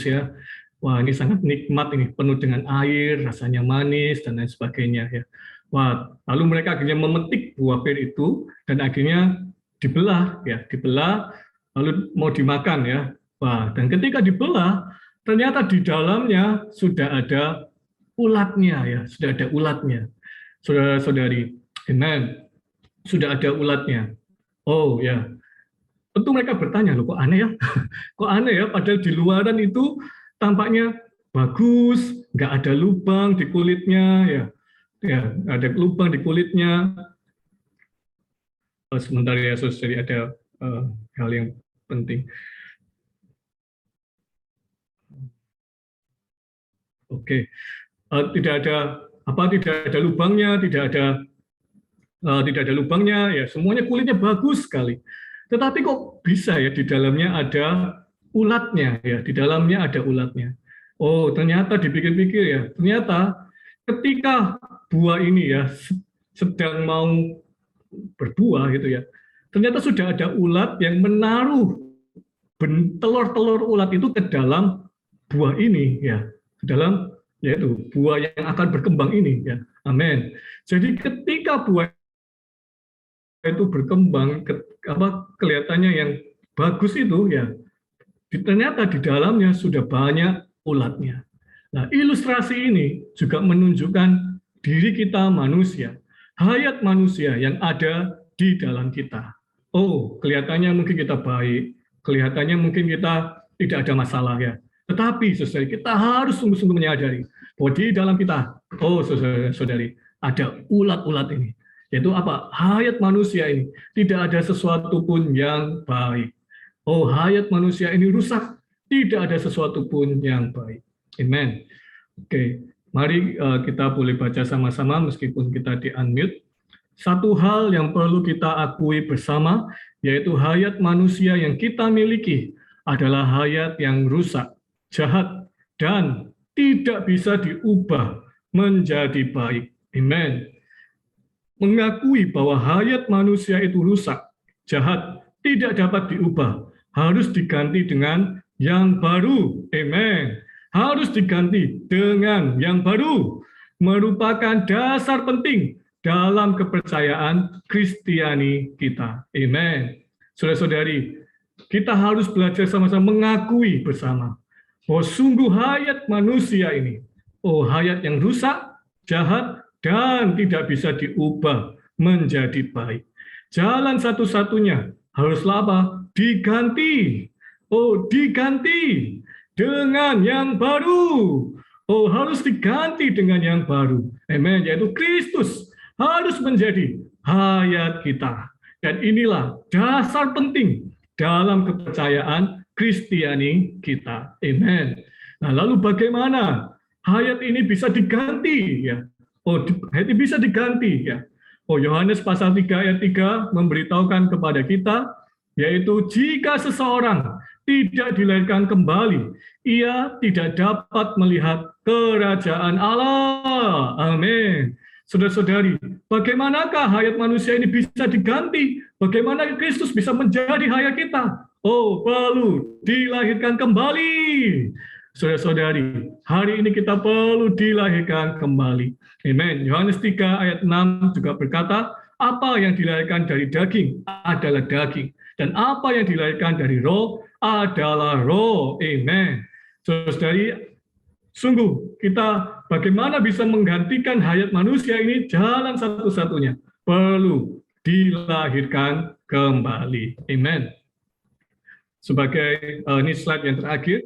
ya. Wah, ini sangat nikmat, ini penuh dengan air, rasanya manis dan lain sebagainya ya. Wah, lalu mereka akhirnya memetik buah pir itu dan akhirnya dibelah ya, dibelah lalu mau dimakan ya. Wah, dan ketika dibelah ternyata di dalamnya sudah ada ulatnya ya, sudah ada ulatnya. Saudara-saudari, amen. Sudah ada ulatnya. Oh ya. Tentu mereka bertanya, loh kok aneh ya? Kok aneh ya, padahal di luaran itu tampaknya bagus, nggak ada lubang di kulitnya, ya ada lubang di kulitnya. Sebentar ya, jadi ada hal yang penting. Oke, tidak ada lubangnya, tidak ada lubangnya, ya semuanya kulitnya bagus sekali. Tetapi kok bisa ya di dalamnya ada ulatnya ya, di dalamnya ada ulatnya. Oh, ternyata dipikir-pikir ya, ternyata ketika buah ini ya sedang mau berbuah gitu ya, ternyata sudah ada ulat yang menaruh telur-telur ulat itu ke dalam buah ini ya, ke dalam yaitu buah yang akan berkembang ini ya. Amin. Jadi ketika buah itu berkembang, kelihatannya yang bagus itu ya, ternyata di dalamnya sudah banyak ulatnya. Nah, ilustrasi ini juga menunjukkan diri kita manusia, hayat manusia yang ada di dalam kita. Oh, kelihatannya mungkin kita baik, kelihatannya mungkin kita tidak ada masalah ya. Tetapi saudari, kita harus sungguh-sungguh menyadari bahwa di dalam kita, oh saudari, ada ulat-ulat ini. Yaitu apa? Hayat manusia ini tidak ada sesuatu pun yang baik. Oh, hayat manusia ini rusak, tidak ada sesuatu pun yang baik. Amen. Oke, mari kita boleh baca sama-sama meskipun kita di-unmute. Satu hal yang perlu kita akui bersama, yaitu hayat manusia yang kita miliki adalah hayat yang rusak, jahat, dan tidak bisa diubah menjadi baik. Amen. Mengakui bahwa hayat manusia itu rusak, jahat, tidak dapat diubah, harus diganti dengan yang baru. Amen. Harus diganti dengan yang baru. Merupakan dasar penting dalam kepercayaan Kristiani kita. Amen. Saudara-saudari, kita harus belajar sama-sama mengakui bersama bahwa sungguh hayat manusia ini, oh hayat yang rusak, jahat, dan tidak bisa diubah menjadi baik. Jalan satu-satunya haruslah apa? Diganti. Oh, diganti dengan yang baru. Oh, harus diganti dengan yang baru. Amen. Yaitu Kristus harus menjadi hayat kita. Dan inilah dasar penting dalam kepercayaan Kristiani kita. Amen. Nah, lalu bagaimana hayat ini bisa diganti? Ya. Oh, hayat ini bisa diganti. Ya. Oh, Yohanes pasal 3 ayat 3 memberitahukan kepada kita, yaitu jika seseorang tidak dilahirkan kembali, ia tidak dapat melihat kerajaan Allah. Amin. Saudara-saudari, bagaimanakah hayat manusia ini bisa diganti? Bagaimana Kristus bisa menjadi hayat kita? Oh, perlu dilahirkan kembali. Saudara-saudari, hari ini kita perlu dilahirkan kembali. Amin. Yohanes 3 ayat 6 juga berkata, apa yang dilahirkan dari daging adalah daging, dan apa yang dilahirkan dari roh adalah roh. Amen. Saudari, sungguh kita bagaimana bisa menggantikan hayat manusia ini, jalan satu-satunya perlu dilahirkan kembali. Amen. Sebagai ini slide yang terakhir,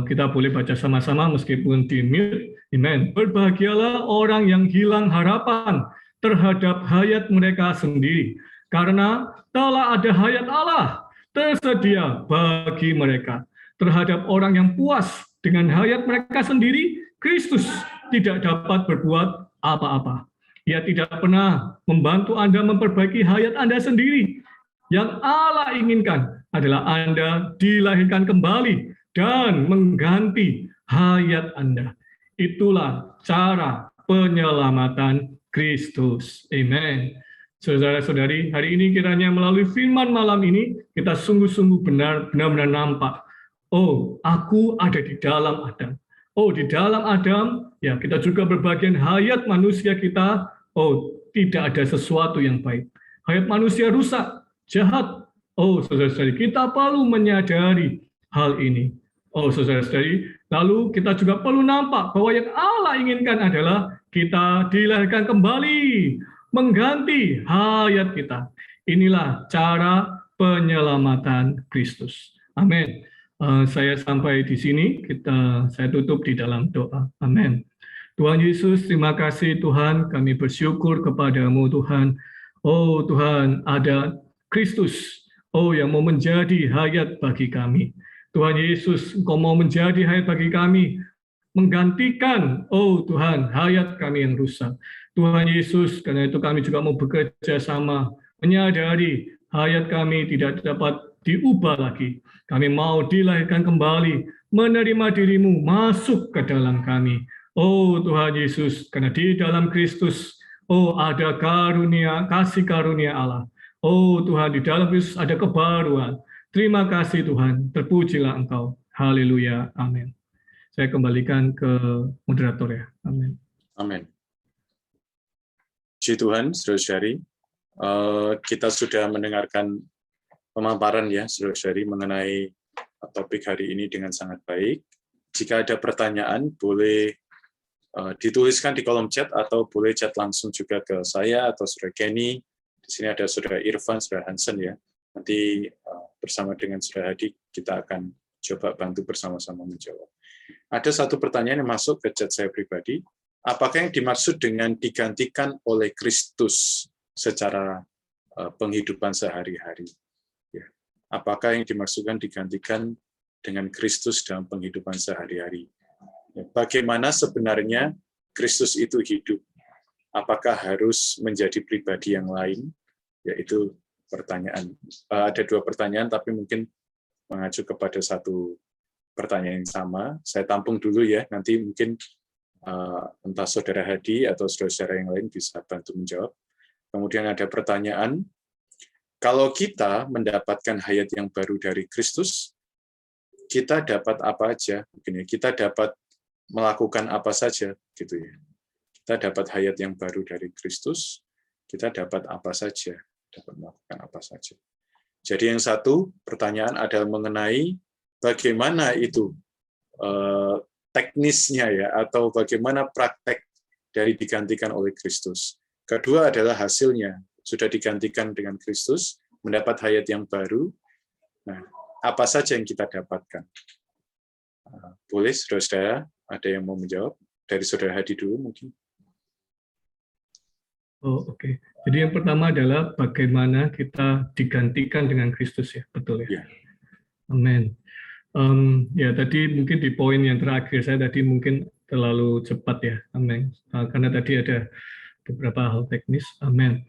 kita boleh baca sama-sama meskipun di mute. Amen. Berbahagialah orang yang hilang harapan terhadap hayat mereka sendiri, karena telah ada hayat Allah tersedia bagi mereka. Terhadap orang yang puas dengan hayat mereka sendiri, Kristus tidak dapat berbuat apa-apa. Ia tidak pernah membantu Anda memperbaiki hayat Anda sendiri. Yang Allah inginkan adalah Anda dilahirkan kembali dan mengganti hayat Anda. Itulah cara penyelamatan Kristus. Amen. Saudara-saudari, hari ini kiranya melalui firman malam ini, kita sungguh-sungguh benar-benar nampak, oh, aku ada di dalam Adam. Oh, di dalam Adam, ya kita juga berbagian hayat manusia kita, oh, tidak ada sesuatu yang baik. Hayat manusia rusak, jahat. Oh, saudara-saudari, kita perlu menyadari hal ini. Oh, saudara-saudari, lalu kita juga perlu nampak bahwa yang Allah inginkan adalah kita dilahirkan kembali, mengganti hayat kita. Inilah cara penyelamatan Kristus. Amin. Saya sampai di sini, saya tutup di dalam doa. Amin. Tuhan Yesus, terima kasih Tuhan, kami bersyukur kepadamu Tuhan. Oh Tuhan, ada Kristus, oh yang mau menjadi hayat bagi kami. Tuhan Yesus, Engkau mau menjadi hayat bagi kami, menggantikan, oh Tuhan, hayat kami yang rusak. Tuhan Yesus, karena itu kami juga mau bekerja sama, menyadari hayat kami tidak dapat diubah lagi. Kami mau dilahirkan kembali, menerima dirimu masuk ke dalam kami. Oh Tuhan Yesus, karena di dalam Kristus, oh ada karunia, kasih karunia Allah. Oh Tuhan, di dalam Kristus ada kebaruan. Terima kasih Tuhan, terpujilah Engkau. Haleluya, amin. Saya kembalikan ke moderator ya. Amin. Amin. Puji Tuhan, saudara-saudari, kita sudah mendengarkan pemaparan ya, saudara-saudari, mengenai topik hari ini dengan sangat baik. Jika ada pertanyaan, boleh dituliskan di kolom chat atau boleh chat langsung juga ke saya atau saudara Kenny. Di sini ada saudara Irfan, saudara Hansen ya. Nanti bersama dengan saudara Hadi kita akan coba bantu bersama-sama menjawab. Ada satu pertanyaan yang masuk ke chat saya pribadi. Apakah yang dimaksud dengan digantikan oleh Kristus secara penghidupan sehari-hari? Ya. Apakah yang dimaksudkan digantikan dengan Kristus dalam penghidupan sehari-hari? Ya. Bagaimana sebenarnya Kristus itu hidup? Apakah harus menjadi pribadi yang lain? Yaitu pertanyaan. Ada dua pertanyaan, tapi mungkin mengacu kepada satu pertanyaan yang sama. Saya tampung dulu ya, nanti mungkin entah saudara Hadi atau saudara-saudara yang lain bisa bantu menjawab. Kemudian ada pertanyaan, kalau kita mendapatkan hayat yang baru dari Kristus, kita dapat apa aja? Mungkin ya, kita dapat melakukan apa saja, gitu ya. Kita dapat hayat yang baru dari Kristus, kita dapat apa saja, dapat melakukan apa saja. Jadi yang satu pertanyaan adalah mengenai bagaimana itu teknisnya ya, atau bagaimana praktek dari digantikan oleh Kristus. Kedua adalah hasilnya, sudah digantikan dengan Kristus, mendapat hayat yang baru. Nah, apa saja yang kita dapatkan? Boleh, saudara-saudara, ada yang mau menjawab? Dari saudara Hadi dulu mungkin. Oh, oke. Jadi yang pertama adalah bagaimana kita digantikan dengan Kristus, ya, betul ya? Ya. Amin. Ya, tadi mungkin di poin yang terakhir saya tadi mungkin terlalu cepat ya, amin. Karena tadi ada beberapa hal teknis, amin.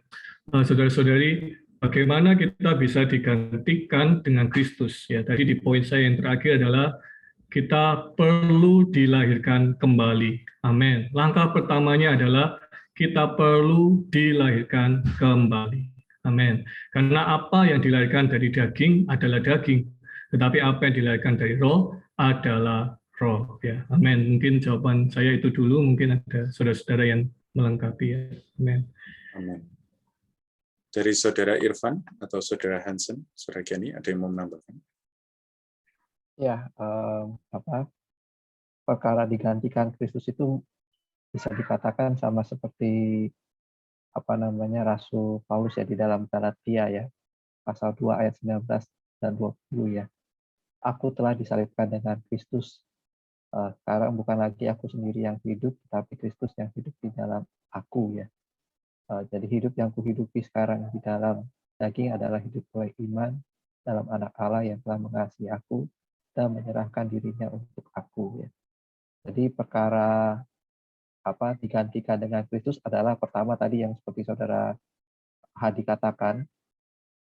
Saudara-saudari, bagaimana kita bisa digantikan dengan Kristus? Ya, tadi di poin saya yang terakhir adalah kita perlu dilahirkan kembali, amin. Langkah pertamanya adalah kita perlu dilahirkan kembali, amin. Karena apa yang dilahirkan dari daging adalah daging, tetapi apa yang dilahirkan dari roh adalah roh. Ya, amin. Mungkin jawaban saya itu dulu. Mungkin ada saudara-saudara yang melengkapi. Ya, amin. Amin. Dari saudara Irfan atau saudara Hansen, saudara Gianni, ada yang mau menambahkan? Ya, perkara digantikan Kristus itu bisa dikatakan sama seperti Rasul Paulus ya di dalam Galatia ya, pasal 2 ayat 19 dan 20 ya. Aku telah disalibkan dengan Kristus. Sekarang bukan lagi aku sendiri yang hidup, tapi Kristus yang hidup di dalam aku ya. Jadi hidup yang kuhidupi sekarang di dalam daging adalah hidup oleh iman dalam Anak Allah yang telah mengasihi aku dan menyerahkan dirinya untuk aku ya. Jadi perkara digantikan dengan Kristus adalah pertama tadi yang seperti saudara Hadi katakan,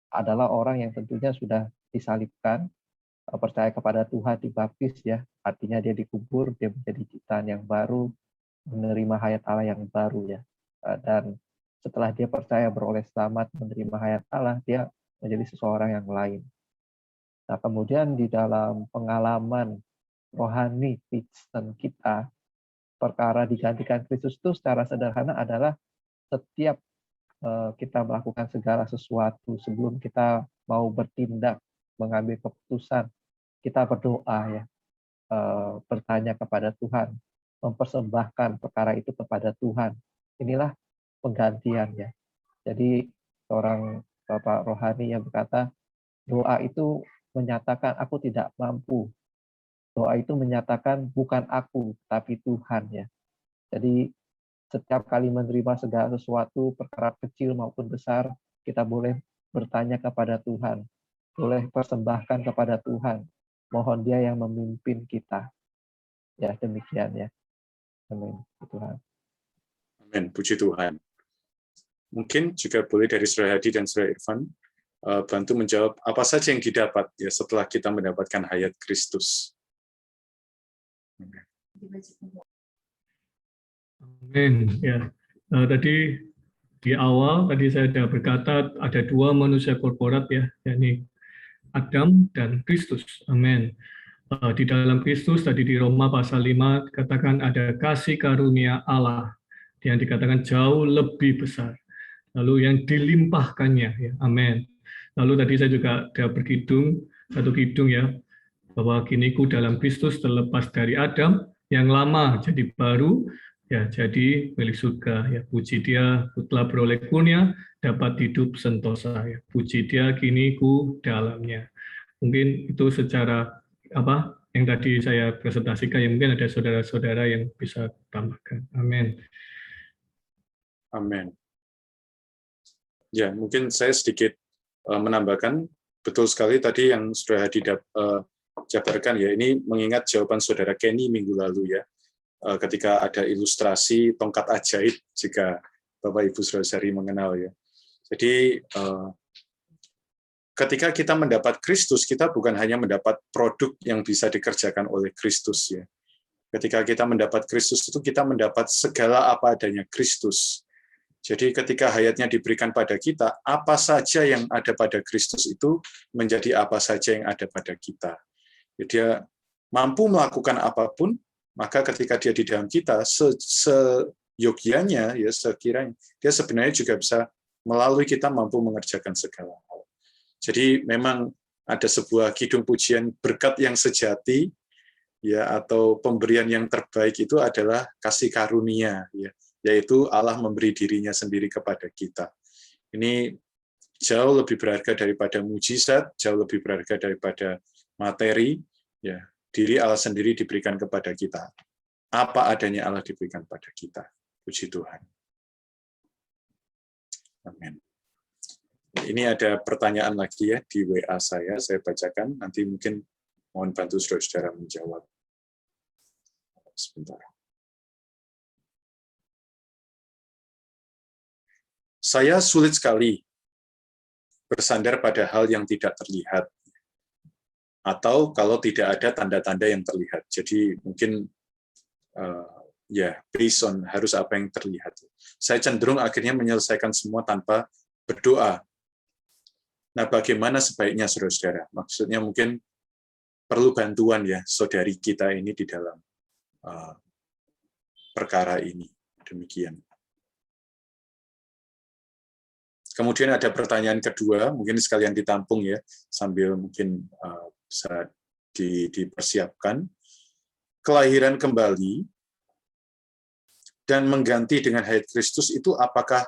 adalah orang yang tentunya sudah disalibkan, percaya kepada Tuhan, dibaptis ya, artinya dia dikubur, dia menjadi ciptaan yang baru, menerima hayat Allah yang baru ya. Dan setelah dia percaya beroleh selamat, menerima hayat Allah, dia menjadi seseorang yang lain. Nah, kemudian di dalam pengalaman rohani Kristen kita, perkara digantikan Kristus itu secara sederhana adalah setiap kita melakukan segala sesuatu sebelum kita mau bertindak, mengambil keputusan, kita berdoa ya, bertanya kepada Tuhan, mempersembahkan perkara itu kepada Tuhan. Inilah penggantian ya. Jadi seorang bapak rohani yang berkata, doa itu menyatakan aku tidak mampu. Doa itu menyatakan bukan aku, tapi Tuhan ya. Jadi setiap kali menerima segala sesuatu, perkara kecil maupun besar, kita boleh bertanya kepada Tuhan, boleh persembahkan kepada Tuhan. Mohon Dia yang memimpin kita. Ya, demikian ya. Amin. Tuhan. Amin. Puji Tuhan. Mungkin juga boleh dari Saudara Hadi dan Saudara Irfan bantu menjawab apa saja yang didapat ya setelah kita mendapatkan hayat Kristus. Amin. Ya, tadi di awal tadi saya sudah berkata ada dua manusia korporat ya, yakni Adam dan Kristus. Amin. Di dalam Kristus tadi di Roma pasal 5 dikatakan ada kasih karunia Allah yang dikatakan jauh lebih besar. Lalu yang dilimpahkannya ya. Amin. Lalu tadi saya juga ada berkidung satu kidung ya, bahwa kiniku dalam Kristus terlepas dari Adam yang lama jadi baru ya, jadi milik surga ya. Puji Dia telah beroleh kurnia dapat hidup sentosa ya. Puji Dia kini ku dalamnya. Mungkin itu secara yang tadi saya presentasikan, yang mungkin ada saudara-saudara yang bisa tambahkan. Amin. Amin. Ya, mungkin saya sedikit menambahkan, betul sekali tadi yang sudah dijabarkan ya, ini mengingat jawaban saudara Kenny minggu lalu ya, ketika ada ilustrasi tongkat ajaib, jika Bapak Ibu Saudara-saudari mengenal ya. Jadi ketika kita mendapat Kristus, kita bukan hanya mendapat produk yang bisa dikerjakan oleh Kristus ya. Ketika kita mendapat Kristus itu kita mendapat segala apa adanya Kristus. Jadi ketika hayatnya diberikan pada kita, apa saja yang ada pada Kristus itu menjadi apa saja yang ada pada kita. Jadi dia mampu melakukan apapun, maka ketika dia di dalam kita, seyogianya, ya sekiranya, dia sebenarnya juga bisa melalui kita mampu mengerjakan segala hal. Jadi memang ada sebuah kidung pujian berkat yang sejati, ya, atau pemberian yang terbaik itu adalah kasih karunia, ya, yaitu Allah memberi dirinya sendiri kepada kita. Ini jauh lebih berharga daripada mujizat, jauh lebih berharga daripada materi. Ya, diri Allah sendiri diberikan kepada kita. Apa adanya Allah diberikan pada kita. Puji Tuhan. Amin. Ini ada pertanyaan lagi ya di WA saya bacakan. Nanti mungkin mohon bantu saudara-saudara menjawab. Sebentar. Saya sulit sekali bersandar pada hal yang tidak terlihat. Atau kalau tidak ada tanda-tanda yang terlihat. Jadi mungkin based on harus apa yang terlihat. Saya cenderung akhirnya menyelesaikan semua tanpa berdoa. Nah, bagaimana sebaiknya saudara-saudara? Maksudnya mungkin perlu bantuan ya saudari kita ini di dalam perkara ini. Demikian. Kemudian ada pertanyaan kedua, mungkin sekalian ditampung ya, sambil mungkin bisa dipersiapkan. Kelahiran kembali dan mengganti dengan hayat Kristus itu apakah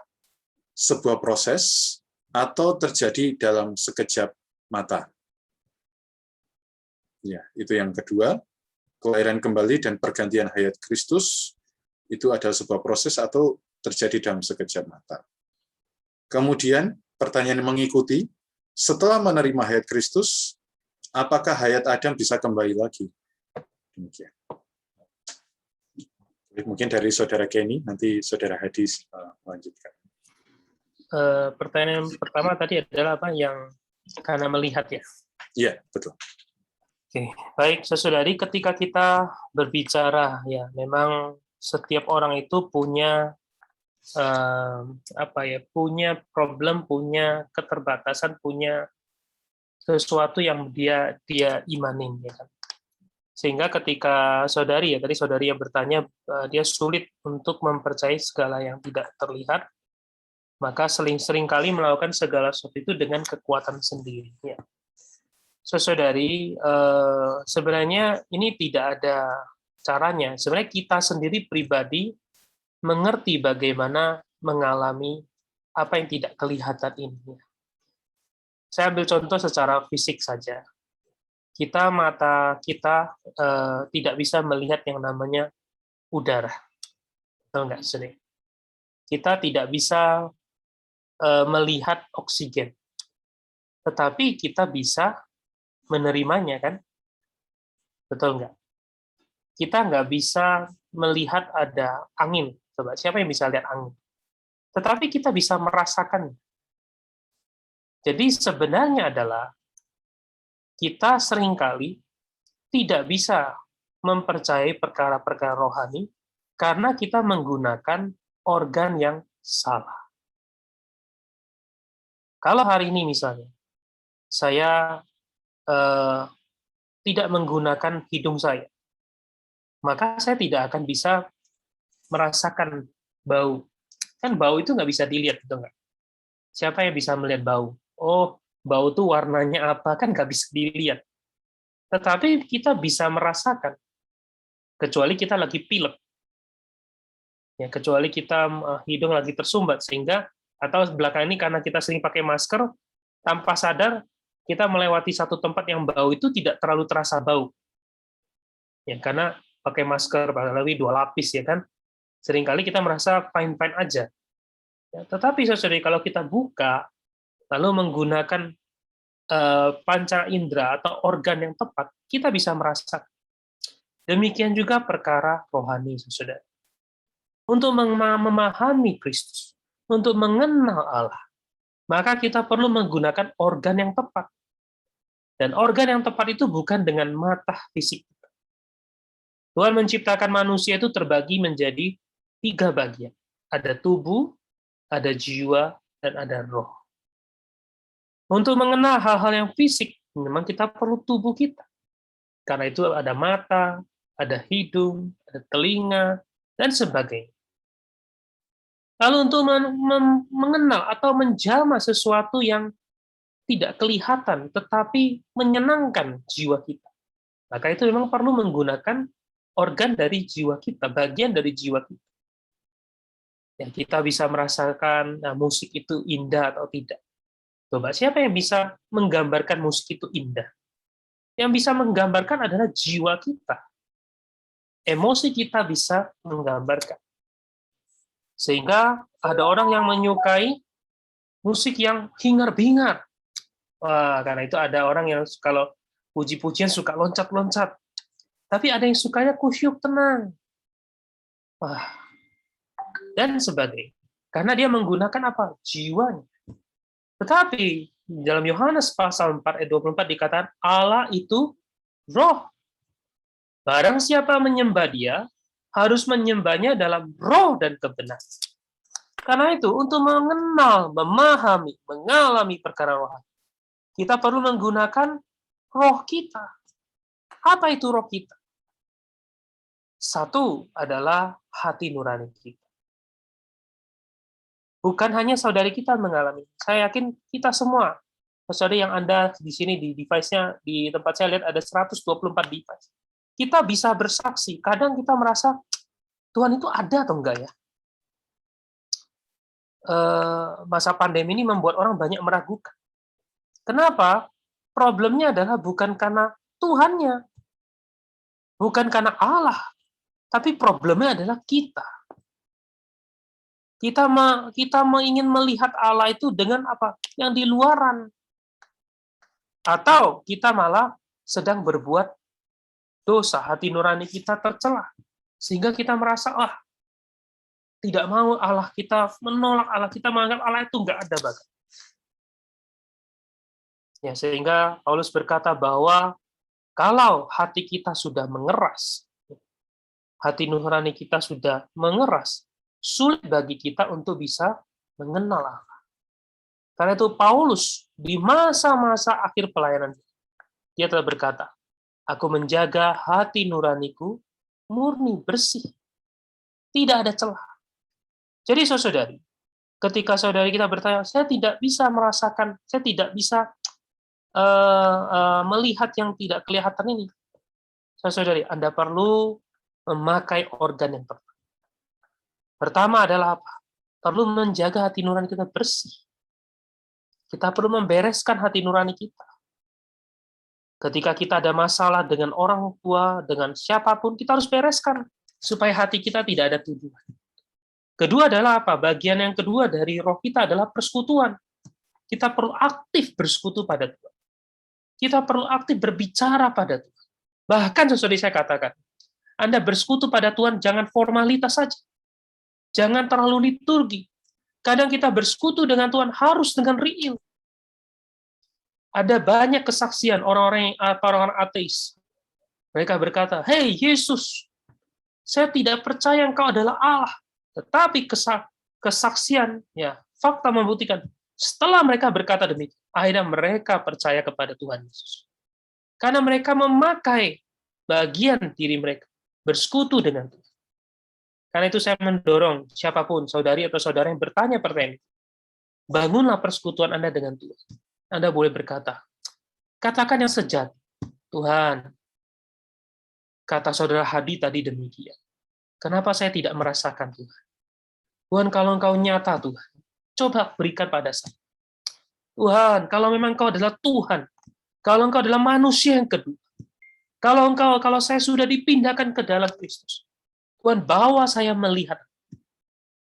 sebuah proses atau terjadi dalam sekejap mata? Ya, itu yang kedua. Kelahiran kembali dan pergantian hayat Kristus itu adalah sebuah proses atau terjadi dalam sekejap mata. Kemudian pertanyaan mengikuti, setelah menerima hayat Kristus, apakah hayat Adam bisa kembali lagi? Demikian. Mungkin dari saudara Kenny, nanti saudara Hadis melanjutkan. Pertanyaan pertama tadi adalah apa yang karena melihat ya? Iya, betul. Oke, baik saudari, ketika kita berbicara ya, memang setiap orang itu punya punya problem, punya keterbatasan, punya sesuatu yang dia imanin ya kan. Sehingga ketika saudari ya, tadi saudari yang bertanya, dia sulit untuk mempercayai segala yang tidak terlihat, maka sering kali melakukan segala sesuatu itu dengan kekuatan sendiri. Ya. Saudari, sebenarnya ini tidak ada caranya. Sebenarnya kita sendiri pribadi mengerti bagaimana mengalami apa yang tidak kelihatan ini. Saya ambil contoh secara fisik saja. Mata kita tidak bisa melihat yang namanya udara. Betul nggak, saudari? Kita tidak bisa melihat oksigen, tetapi kita bisa menerimanya, kan? Betul nggak? Kita nggak bisa melihat ada angin. Coba, siapa yang bisa lihat angin? Tetapi kita bisa merasakan. Jadi sebenarnya adalah kita seringkali tidak bisa mempercayai perkara-perkara rohani karena kita menggunakan organ yang salah. Kalau hari ini misalnya, saya tidak menggunakan hidung saya, maka saya tidak akan bisa merasakan bau. Kan bau itu nggak bisa dilihat, gitu nggak? Siapa yang bisa melihat bau? Oh, bau itu warnanya apa? Kan nggak bisa dilihat. Tetapi kita bisa merasakan, kecuali kita lagi pilek. Ya, kecuali kita hidung lagi tersumbat, sehingga atau belakang ini karena kita sering pakai masker, tanpa sadar kita melewati satu tempat yang bau itu tidak terlalu terasa bau. Ya, karena pakai masker, apalagi 2 lapis ya kan, seringkali kita merasa fine-fine aja. Ya, tetapi saudari, kalau kita buka, lalu menggunakan panca indera atau organ yang tepat, kita bisa merasakan. Demikian juga perkara rohani, saudara. Untuk memahami Kristus, untuk mengenal Allah, maka kita perlu menggunakan organ yang tepat. Dan organ yang tepat itu bukan dengan mata fisik. Tuhan menciptakan manusia itu terbagi menjadi 3 bagian. Ada tubuh, ada jiwa, dan ada roh. Untuk mengenal hal-hal yang fisik, memang kita perlu tubuh kita. Karena itu ada mata, ada hidung, ada telinga, dan sebagainya. Lalu untuk mengenal atau menjamah sesuatu yang tidak kelihatan, tetapi menyenangkan jiwa kita, maka itu memang perlu menggunakan organ dari jiwa kita, bagian dari jiwa kita. Ya, kita bisa merasakan musik itu indah atau tidak. Coba, siapa yang bisa menggambarkan musik itu indah? Yang bisa menggambarkan adalah jiwa kita. Emosi kita bisa menggambarkan. Sehingga ada orang yang menyukai musik yang hingar-bingar. Wah, karena itu ada orang yang kalau puji-pujian suka loncat-loncat. Tapi ada yang sukanya kusyuk, tenang. Wah, dan sebagainya. Karena dia menggunakan apa? Jiwanya. Tetapi dalam Yohanes pasal 4 ayat 24 dikatakan Allah itu roh. Barang siapa menyembah dia, harus menyembahnya dalam roh dan kebenaran. Karena itu, untuk mengenal, memahami, mengalami perkara rohani, kita perlu menggunakan roh kita. Apa itu roh kita? Satu adalah hati nurani kita. Bukan hanya saudari kita mengalami. Saya yakin kita semua, saudari yang Anda di sini di device-nya, di tempat saya lihat ada 124 device. Kita bisa bersaksi. Kadang kita merasa, Tuhan itu ada atau enggak ya? Masa pandemi ini membuat orang banyak meragukan. Kenapa? Problemnya adalah bukan karena Tuhannya, bukan karena Allah, tapi problemnya adalah kita. Kita ingin melihat Allah itu dengan apa? Yang di luaran. Atau kita malah sedang berbuat dosa, hati nurani kita tercelah. Sehingga kita merasa, tidak mau Allah kita, menolak Allah kita, menganggap Allah itu nggak ada bagian. Ya, sehingga Paulus berkata bahwa kalau hati kita sudah mengeras, hati nurani kita sudah mengeras, sulit bagi kita untuk bisa mengenal Allah. Karena itu Paulus di masa-masa akhir pelayanan, dia telah berkata, aku menjaga hati nuraniku murni, bersih, tidak ada celah. Jadi saudari, ketika saudari kita bertanya, saya tidak bisa merasakan, saya tidak bisa melihat yang tidak kelihatan ini. Saudari, Anda perlu memakai organ yang tepat. Pertama adalah apa? Perlu menjaga hati nurani kita bersih. Kita perlu membereskan hati nurani kita. Ketika kita ada masalah dengan orang tua, dengan siapapun, kita harus bereskan supaya hati kita tidak ada tujuan. Kedua adalah apa? Bagian yang kedua dari roh kita adalah persekutuan. Kita perlu aktif bersekutu pada Tuhan. Kita perlu aktif berbicara pada Tuhan. Bahkan sesuai saya katakan, Anda bersekutu pada Tuhan jangan formalitas saja. Jangan terlalu liturgi. Kadang kita bersekutu dengan Tuhan harus dengan real. Ada banyak kesaksian orang-orang ateis. Mereka berkata, "Hei Yesus, saya tidak percaya Engkau adalah Allah." Tetapi kesaksian, ya, fakta membuktikan, setelah mereka berkata demikian, akhirnya mereka percaya kepada Tuhan Yesus. Karena mereka memakai bagian diri mereka, bersekutu dengan Tuhan. Karena itu saya mendorong siapapun, saudari atau saudara yang bertanya pertanyaan, bangunlah persekutuan Anda dengan Tuhan. Anda boleh berkata, katakan yang sejati, Tuhan, kata saudara Hadi tadi demikian. Kenapa saya tidak merasakan Tuhan? Tuhan, kalau Engkau nyata, Tuhan, coba berikan pada saya. Tuhan, kalau memang Engkau adalah Tuhan, kalau Engkau adalah manusia yang kedua, kalau saya sudah dipindahkan ke dalam Kristus, Tuhan, bawa saya melihat.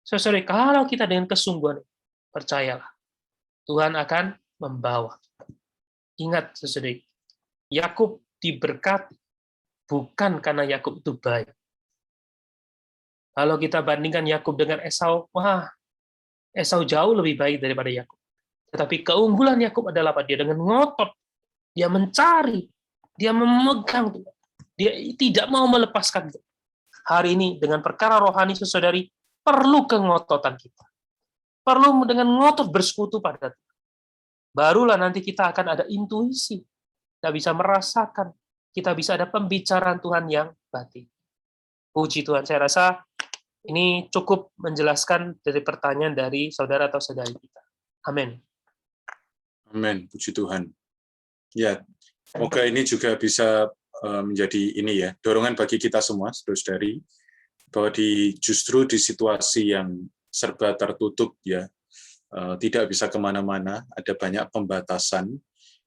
Saudara, kalau kita dengan kesungguhan, percayalah, Tuhan akan membawa. Ingat, saudara, Yakub diberkati bukan karena Yakub itu baik. Kalau kita bandingkan Yakub dengan Esau, Esau jauh lebih baik daripada Yakub. Tetapi keunggulan Yakub adalah apa? Dia dengan ngotot, dia mencari, dia memegang Tuhan. Dia tidak mau melepaskan Tuhan. Hari ini dengan perkara rohani, saudari, perlu kengototan kita. Perlu dengan ngotot bersekutu pada Tuhan. Barulah nanti kita akan ada intuisi. Kita bisa merasakan, kita bisa ada pembicaraan Tuhan yang batin. Puji Tuhan, saya rasa ini cukup menjelaskan dari pertanyaan dari saudara atau saudari kita. Amin. Amin, puji Tuhan. Ya, semoga ini juga bisa menjadi ini ya, dorongan bagi kita semua, saudara-saudari, bahwa justru di situasi yang serba tertutup ya, tidak bisa kemana-mana, ada banyak pembatasan,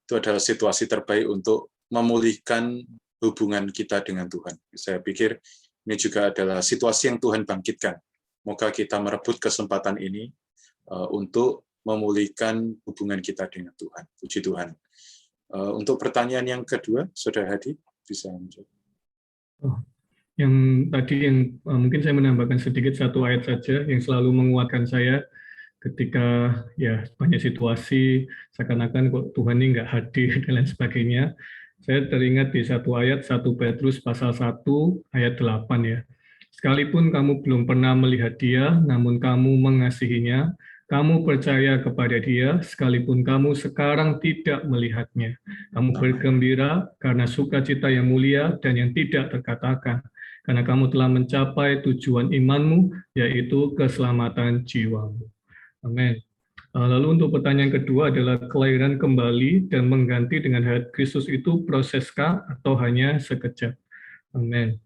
itu adalah situasi terbaik untuk memulihkan hubungan kita dengan Tuhan. Saya pikir ini juga adalah situasi yang Tuhan bangkitkan. Moga kita merebut kesempatan ini untuk memulihkan hubungan kita dengan Tuhan. Puji Tuhan. Untuk pertanyaan yang kedua, Saudara Hadi bisa menjawab. Yang tadi yang mungkin saya menambahkan sedikit satu ayat saja yang selalu menguatkan saya ketika ya banyak situasi seakan-akan kok Tuhan ini nggak hadir dan lain sebagainya. Saya teringat di satu ayat 1 Petrus pasal 1 ayat 8 ya. Sekalipun kamu belum pernah melihat Dia, namun kamu mengasihinya, kamu percaya kepada Dia, sekalipun kamu sekarang tidak melihatnya. Kamu bergembira karena sukacita yang mulia dan yang tidak terkatakan, karena kamu telah mencapai tujuan imanmu, yaitu keselamatan jiwamu. Amin. Lalu untuk pertanyaan kedua adalah kelahiran kembali dan mengganti dengan hayat Kristus itu proseskah atau hanya sekejap? Amin.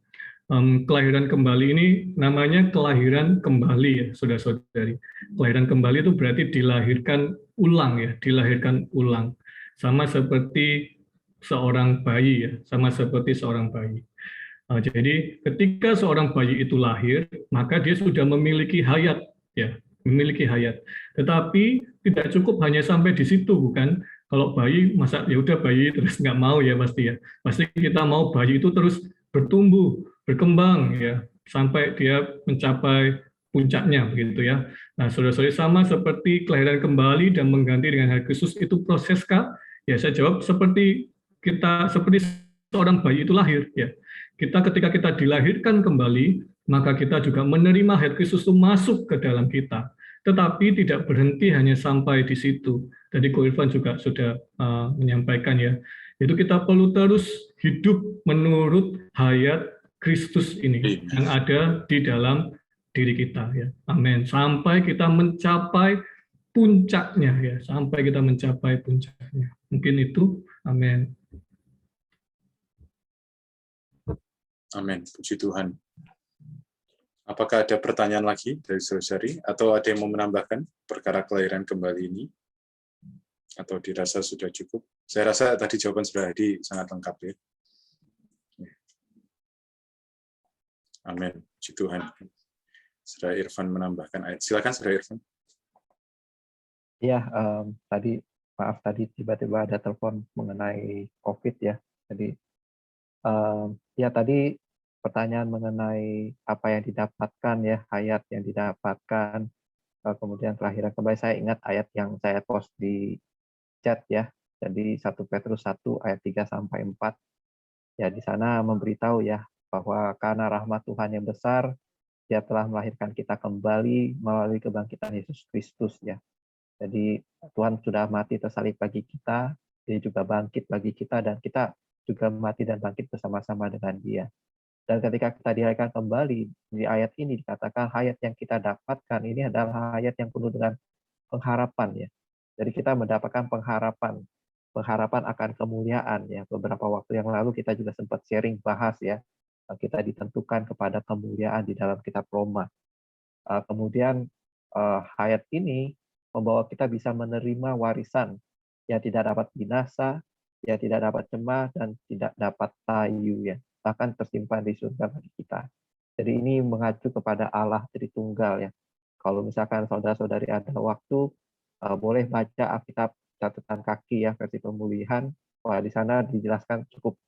Kelahiran kembali ini namanya kelahiran kembali ya, saudara-saudari. Kelahiran kembali itu berarti dilahirkan ulang ya, dilahirkan ulang. Sama seperti seorang bayi ya, sama seperti seorang bayi. Jadi ketika seorang bayi itu lahir, maka dia sudah memiliki hayat ya, memiliki hayat. Tetapi tidak cukup hanya sampai di situ, bukan? Kalau bayi masa ya udah bayi terus nggak mau ya pasti ya. Pasti kita mau bayi itu terus bertumbuh, berkembang ya sampai dia mencapai puncaknya begitu ya. Nah, saudara-saudari sama seperti kelahiran kembali dan mengganti dengan hayat Kristus itu proseskah? Ya saya jawab seperti seorang bayi itu lahir ya. Ketika kita dilahirkan kembali, maka kita juga menerima hayat Kristus itu masuk ke dalam kita. Tetapi tidak berhenti hanya sampai di situ. Tadi Ko Irfan juga sudah menyampaikan ya. Itu kita perlu terus hidup menurut hayat Kristus ini yang ada di dalam diri kita ya. Amin. Sampai kita mencapai puncaknya ya, sampai kita mencapai puncaknya. Mungkin itu. Amin. Amin. Puji Tuhan. Apakah ada pertanyaan lagi dari saudari atau ada yang mau menambahkan perkara kelahiran kembali ini? Atau dirasa sudah cukup? Saya rasa tadi jawaban Saudara Hadi sangat lengkap ya. Amin. Puji Tuhan. Saudara Irfan menambahkan ayat. Silakan Saudara Irfan. Iya, tadi tiba-tiba ada telepon mengenai COVID ya. Jadi ya tadi pertanyaan mengenai apa yang didapatkan ya, hayat yang didapatkan, kemudian kelahiran kembali. Saya ingat ayat yang saya post di chat ya. Jadi 1 Petrus 1 ayat 3 sampai 4. Ya di sana memberitahu ya bahwa karena rahmat Tuhan yang besar, Dia telah melahirkan kita kembali melalui kebangkitan Yesus Kristus ya. Jadi Tuhan sudah mati tersalib bagi kita, Dia juga bangkit bagi kita, dan kita juga mati dan bangkit bersama-sama dengan Dia. Dan ketika kita dilahirkan kembali, di ayat ini dikatakan hayat yang kita dapatkan ini adalah hayat yang penuh dengan pengharapan ya. Jadi kita mendapatkan pengharapan akan kemuliaan ya. Beberapa waktu yang lalu kita juga sempat sharing bahas ya, kita ditentukan kepada kemuliaan di dalam kitab Roma. Kemudian hayat ini membawa kita bisa menerima warisan yang tidak dapat binasa, yang tidak dapat cemar, dan tidak dapat tayu ya, bahkan tersimpan di surga bagi kita. Jadi ini mengacu kepada Allah Tritunggal ya. Kalau misalkan saudara-saudari ada waktu, boleh baca Alkitab catatan kaki ya, versi pemulihan. Wah, di sana dijelaskan cukup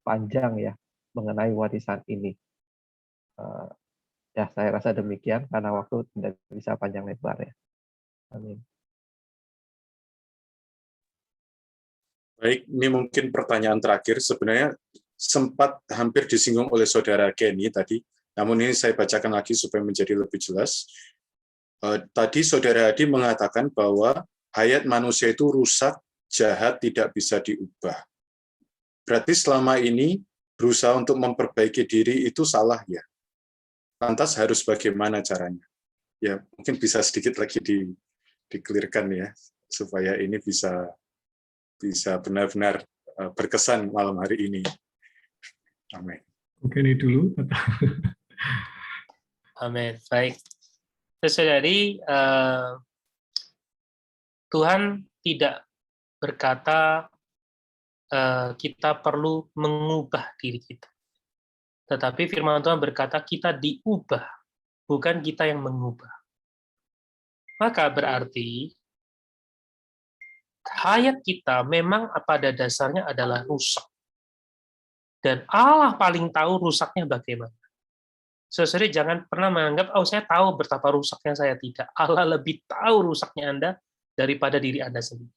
panjang ya mengenai warisan ini. Ya, saya rasa demikian karena waktu tidak bisa panjang lebar ya. Amin. Baik, ini mungkin pertanyaan terakhir. Sebenarnya sempat hampir disinggung oleh Saudara Kenny tadi, namun ini saya bacakan lagi supaya menjadi lebih jelas. Tadi Saudara Hadi mengatakan bahwa hayat manusia itu rusak, jahat, tidak bisa diubah. Berarti selama ini berusaha untuk memperbaiki diri itu salah ya. Lantas harus bagaimana caranya? Ya, mungkin bisa sedikit lagi di-clearkan ya, supaya ini bisa benar-benar berkesan malam hari ini. Amin. Oke, ini dulu. Amin. Baik. Saudari, Tuhan tidak berkata kita perlu mengubah diri kita. Tetapi firman Tuhan berkata kita diubah, bukan kita yang mengubah. Maka berarti hayat kita memang pada dasarnya adalah rusak. Dan Allah paling tahu rusaknya bagaimana. Saudara, jangan pernah menganggap, oh saya tahu betapa rusaknya saya. Tidak. Allah lebih tahu rusaknya Anda daripada diri Anda sendiri.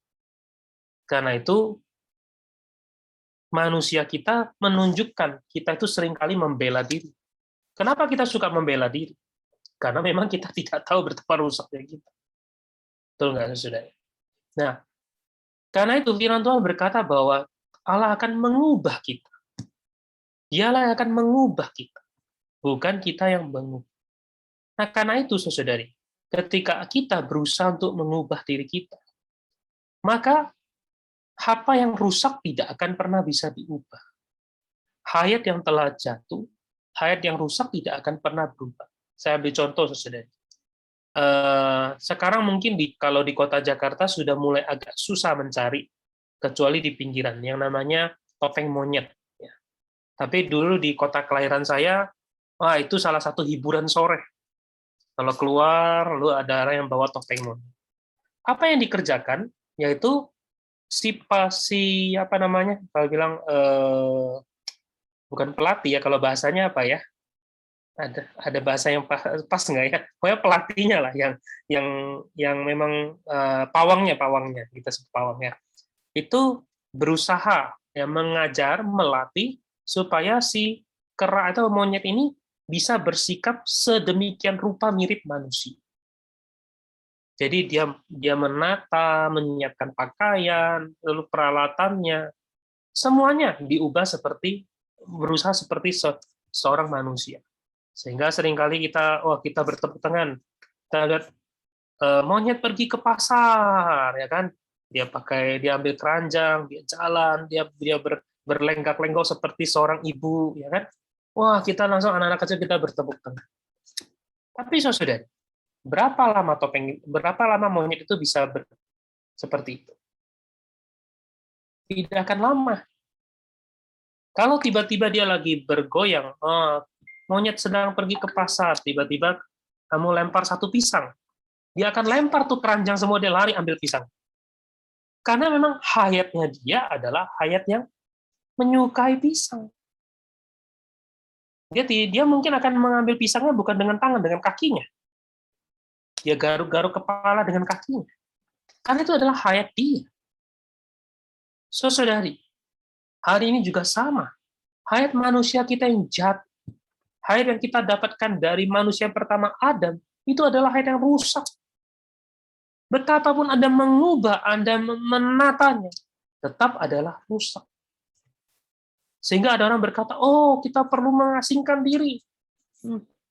Karena itu, manusia kita menunjukkan kita itu seringkali membela diri. Kenapa kita suka membela diri? Karena memang kita tidak tahu betapa rusaknya kita. Betul nggak, saudara? Nah, karena itu firman Tuhan berkata bahwa Allah akan mengubah kita. Dialah yang akan mengubah kita, bukan kita yang mengubah. Nah, karena itu, saudari, ketika kita berusaha untuk mengubah diri kita, maka apa yang rusak tidak akan pernah bisa diubah. Hayat yang telah jatuh, hayat yang rusak tidak akan pernah berubah. Saya ambil contoh, saudari. Sekarang mungkin kalau di kota Jakarta sudah mulai agak susah mencari, kecuali di pinggiran, yang namanya topeng monyet. Ya. Tapi dulu di kota kelahiran saya, wah itu salah satu hiburan sore. Kalau keluar, lalu ada orang yang bawa topeng monyet. Apa yang dikerjakan, yaitu apa namanya, kalau bilang bukan pelatih ya, kalau bahasanya apa ya, ada bahasa yang pas nggak ya, pokoknya pelatihnya lah yang memang pawangnya kita sebut pawangnya itu berusaha ya mengajar, melatih supaya si kera atau monyet ini bisa bersikap sedemikian rupa mirip manusia. Jadi dia menata, menyiapkan pakaian, lalu peralatannya, semuanya diubah berusaha seperti seorang manusia. Sehingga seringkali kita bertepuk tangan. Kita lihat monyet pergi ke pasar, ya kan? Dia ambil keranjang, dia jalan, dia berlenggak-lenggok seperti seorang ibu, ya kan? Wah, kita langsung anak-anak kecil kita bertepuk tangan. Tapi saudara, berapa lama monyet itu bisa seperti itu? Tidak akan lama. Kalau tiba-tiba dia lagi bergoyang, monyet sedang pergi ke pasar, tiba-tiba kamu lempar satu pisang, dia akan lempar tuh keranjang semua, dia lari ambil pisang. Karena memang hayatnya dia adalah hayat yang menyukai pisang. Dia mungkin akan mengambil pisangnya bukan dengan tangan, dengan kakinya. Dia garuk-garuk kepala dengan kakinya. Karena itu adalah hayat dia. Saudari, hari ini juga sama. Hayat manusia kita yang jahat, hayat yang kita dapatkan dari manusia pertama Adam, itu adalah hayat yang rusak. Betapapun Anda mengubah, Anda menatanya, tetap adalah rusak. Sehingga ada orang berkata, oh kita perlu mengasingkan diri,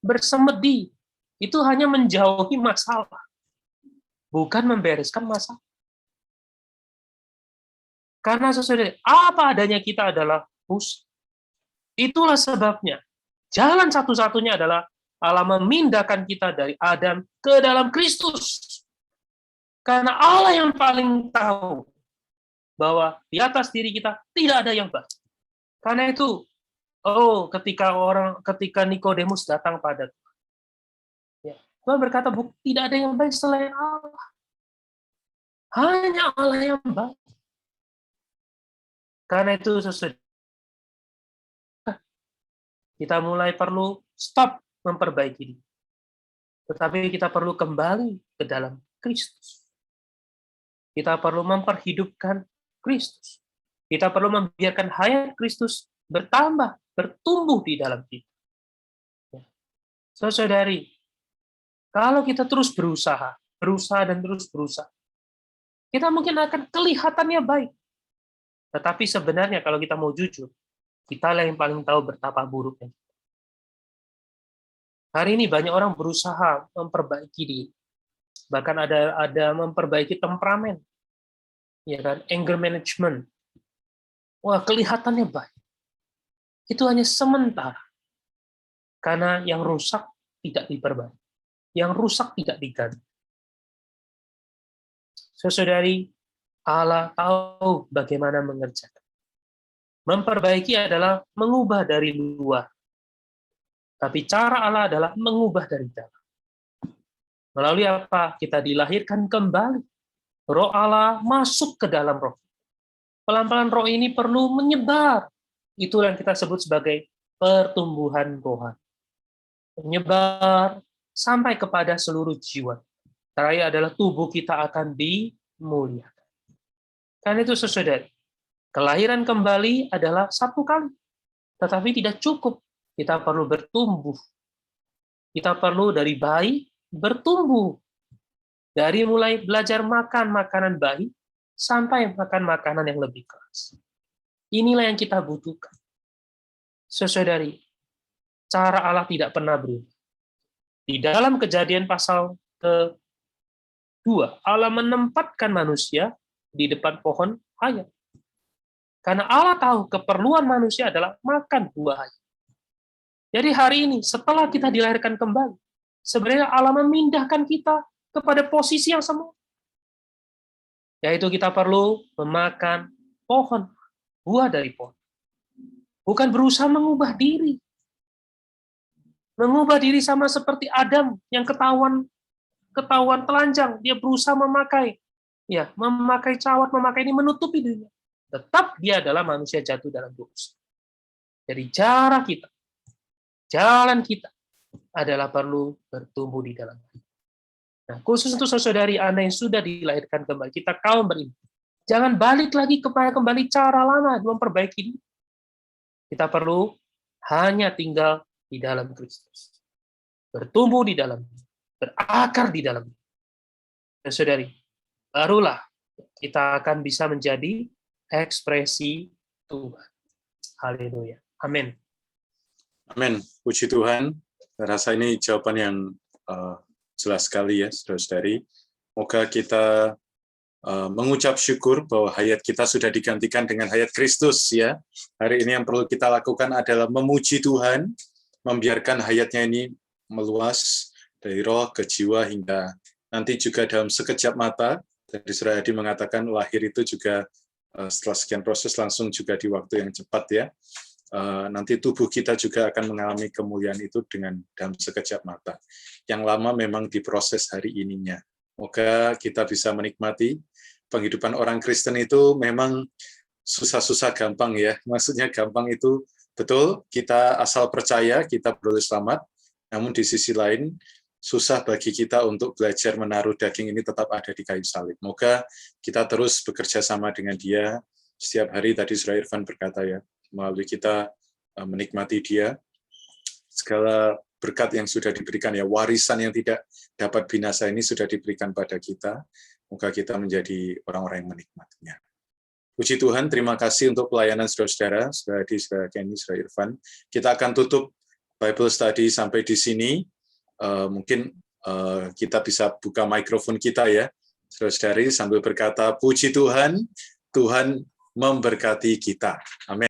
bersemedi. Itu hanya menjauhi masalah, bukan membereskan masalah. Karena sesuai apa adanya kita adalah rusak. Itulah sebabnya jalan satu-satunya adalah Allah memindahkan kita dari Adam ke dalam Kristus. Karena Allah yang paling tahu bahwa di atas diri kita tidak ada yang baik. Karena itu, ketika Nikodemus datang pada Tuhan, Tuhan berkata, tidak ada yang baik selain Allah. Hanya Allah yang baik. Karena itu kita mulai perlu stop memperbaiki diri. Tetapi kita perlu kembali ke dalam Kristus. Kita perlu memperhidupkan Kristus. Kita perlu membiarkan hayat Kristus bertambah, bertumbuh di dalam kita. Saudari, kalau kita terus berusaha dan terus berusaha, kita mungkin akan kelihatannya baik. Tetapi sebenarnya kalau kita mau jujur, kita yang paling tahu betapa buruknya. Hari ini banyak orang berusaha memperbaiki diri. Bahkan ada memperbaiki temperamen. Ya kan, anger management. Wah, kelihatannya baik. Itu hanya sementara. Karena yang rusak tidak diperbaiki. yang rusak tidak diganti. Saudari, Allah tahu bagaimana mengerjakan. Memperbaiki adalah mengubah dari luar. Tapi cara Allah adalah mengubah dari dalam. Melalui apa? Kita dilahirkan kembali. Roh Allah masuk ke dalam roh. Pelan-pelan roh ini perlu menyebar. Itulah yang kita sebut sebagai pertumbuhan rohani. Menyebar sampai kepada seluruh jiwa. Terakhir adalah tubuh kita akan dimuliakan. Karena itu saudari, kelahiran kembali adalah satu kali. Tetapi tidak cukup. Kita perlu bertumbuh. Kita perlu dari bayi bertumbuh. Dari mulai belajar makan makanan bayi, sampai makan makanan yang lebih keras. Inilah yang kita butuhkan. Saudari, cara Allah tidak pernah berubah. Di dalam Kejadian pasal ke-2, Allah menempatkan manusia di depan pohon hayat. Karena Allah tahu keperluan manusia adalah makan buah hayat. Jadi hari ini, setelah kita dilahirkan kembali, sebenarnya Allah memindahkan kita kepada posisi yang semula. Yaitu kita perlu memakan pohon, buah dari pohon. Bukan berusaha mengubah diri. Mengubah diri sama seperti Adam yang ketahuan telanjang, dia berusaha memakai cawat, memakai ini menutupi dirinya. Tetap dia adalah manusia jatuh dalam dosa. Jadi jalan kita adalah perlu bertumbuh di dalam. Nah, khusus untuk saudari Anda yang sudah dilahirkan kembali, kita kaum beriman, jangan balik lagi kepada kembali cara lama memperbaiki diri. Kita perlu hanya tinggal di dalam Kristus, bertumbuh di dalam, berakar di dalam. Dan saudari, barulah kita akan bisa menjadi ekspresi Tuhan. Haleluya. Amin. Amin. Puji Tuhan. Saya rasa ini jawaban yang jelas sekali ya, saudara-saudari. Moga kita mengucap syukur bahwa hayat kita sudah digantikan dengan hayat Kristus ya. Hari ini yang perlu kita lakukan adalah memuji Tuhan, membiarkan hayatnya ini meluas dari roh ke jiwa hingga nanti juga dalam sekejap mata. Tadi Saudara Adi mengatakan lahir itu juga setelah sekian proses langsung juga di waktu yang cepat ya. Nanti tubuh kita juga akan mengalami kemuliaan itu dengan dalam sekejap mata. Yang lama memang diproses hari ininya. Moga kita bisa menikmati penghidupan orang Kristen itu memang susah-susah gampang ya. Maksudnya gampang itu betul, kita asal percaya kita boleh selamat, namun di sisi lain susah bagi kita untuk belajar menaruh daging ini tetap ada di kayu salib. Moga kita terus bekerja sama dengan Dia setiap hari. Tadi Saudara Irfan berkata ya, melalui kita menikmati Dia, segala berkat yang sudah diberikan ya, warisan yang tidak dapat binasa ini sudah diberikan pada kita. Moga kita menjadi orang-orang yang menikmatinya. Puji Tuhan, terima kasih untuk pelayanan saudara-saudara, Saudara Adi, Saudara Kenny, Saudara Irfan. Kita akan tutup Bible Study sampai di sini. Mungkin kita bisa buka mikrofon kita ya, saudara-saudari, sambil berkata, puji Tuhan, Tuhan memberkati kita. Amin.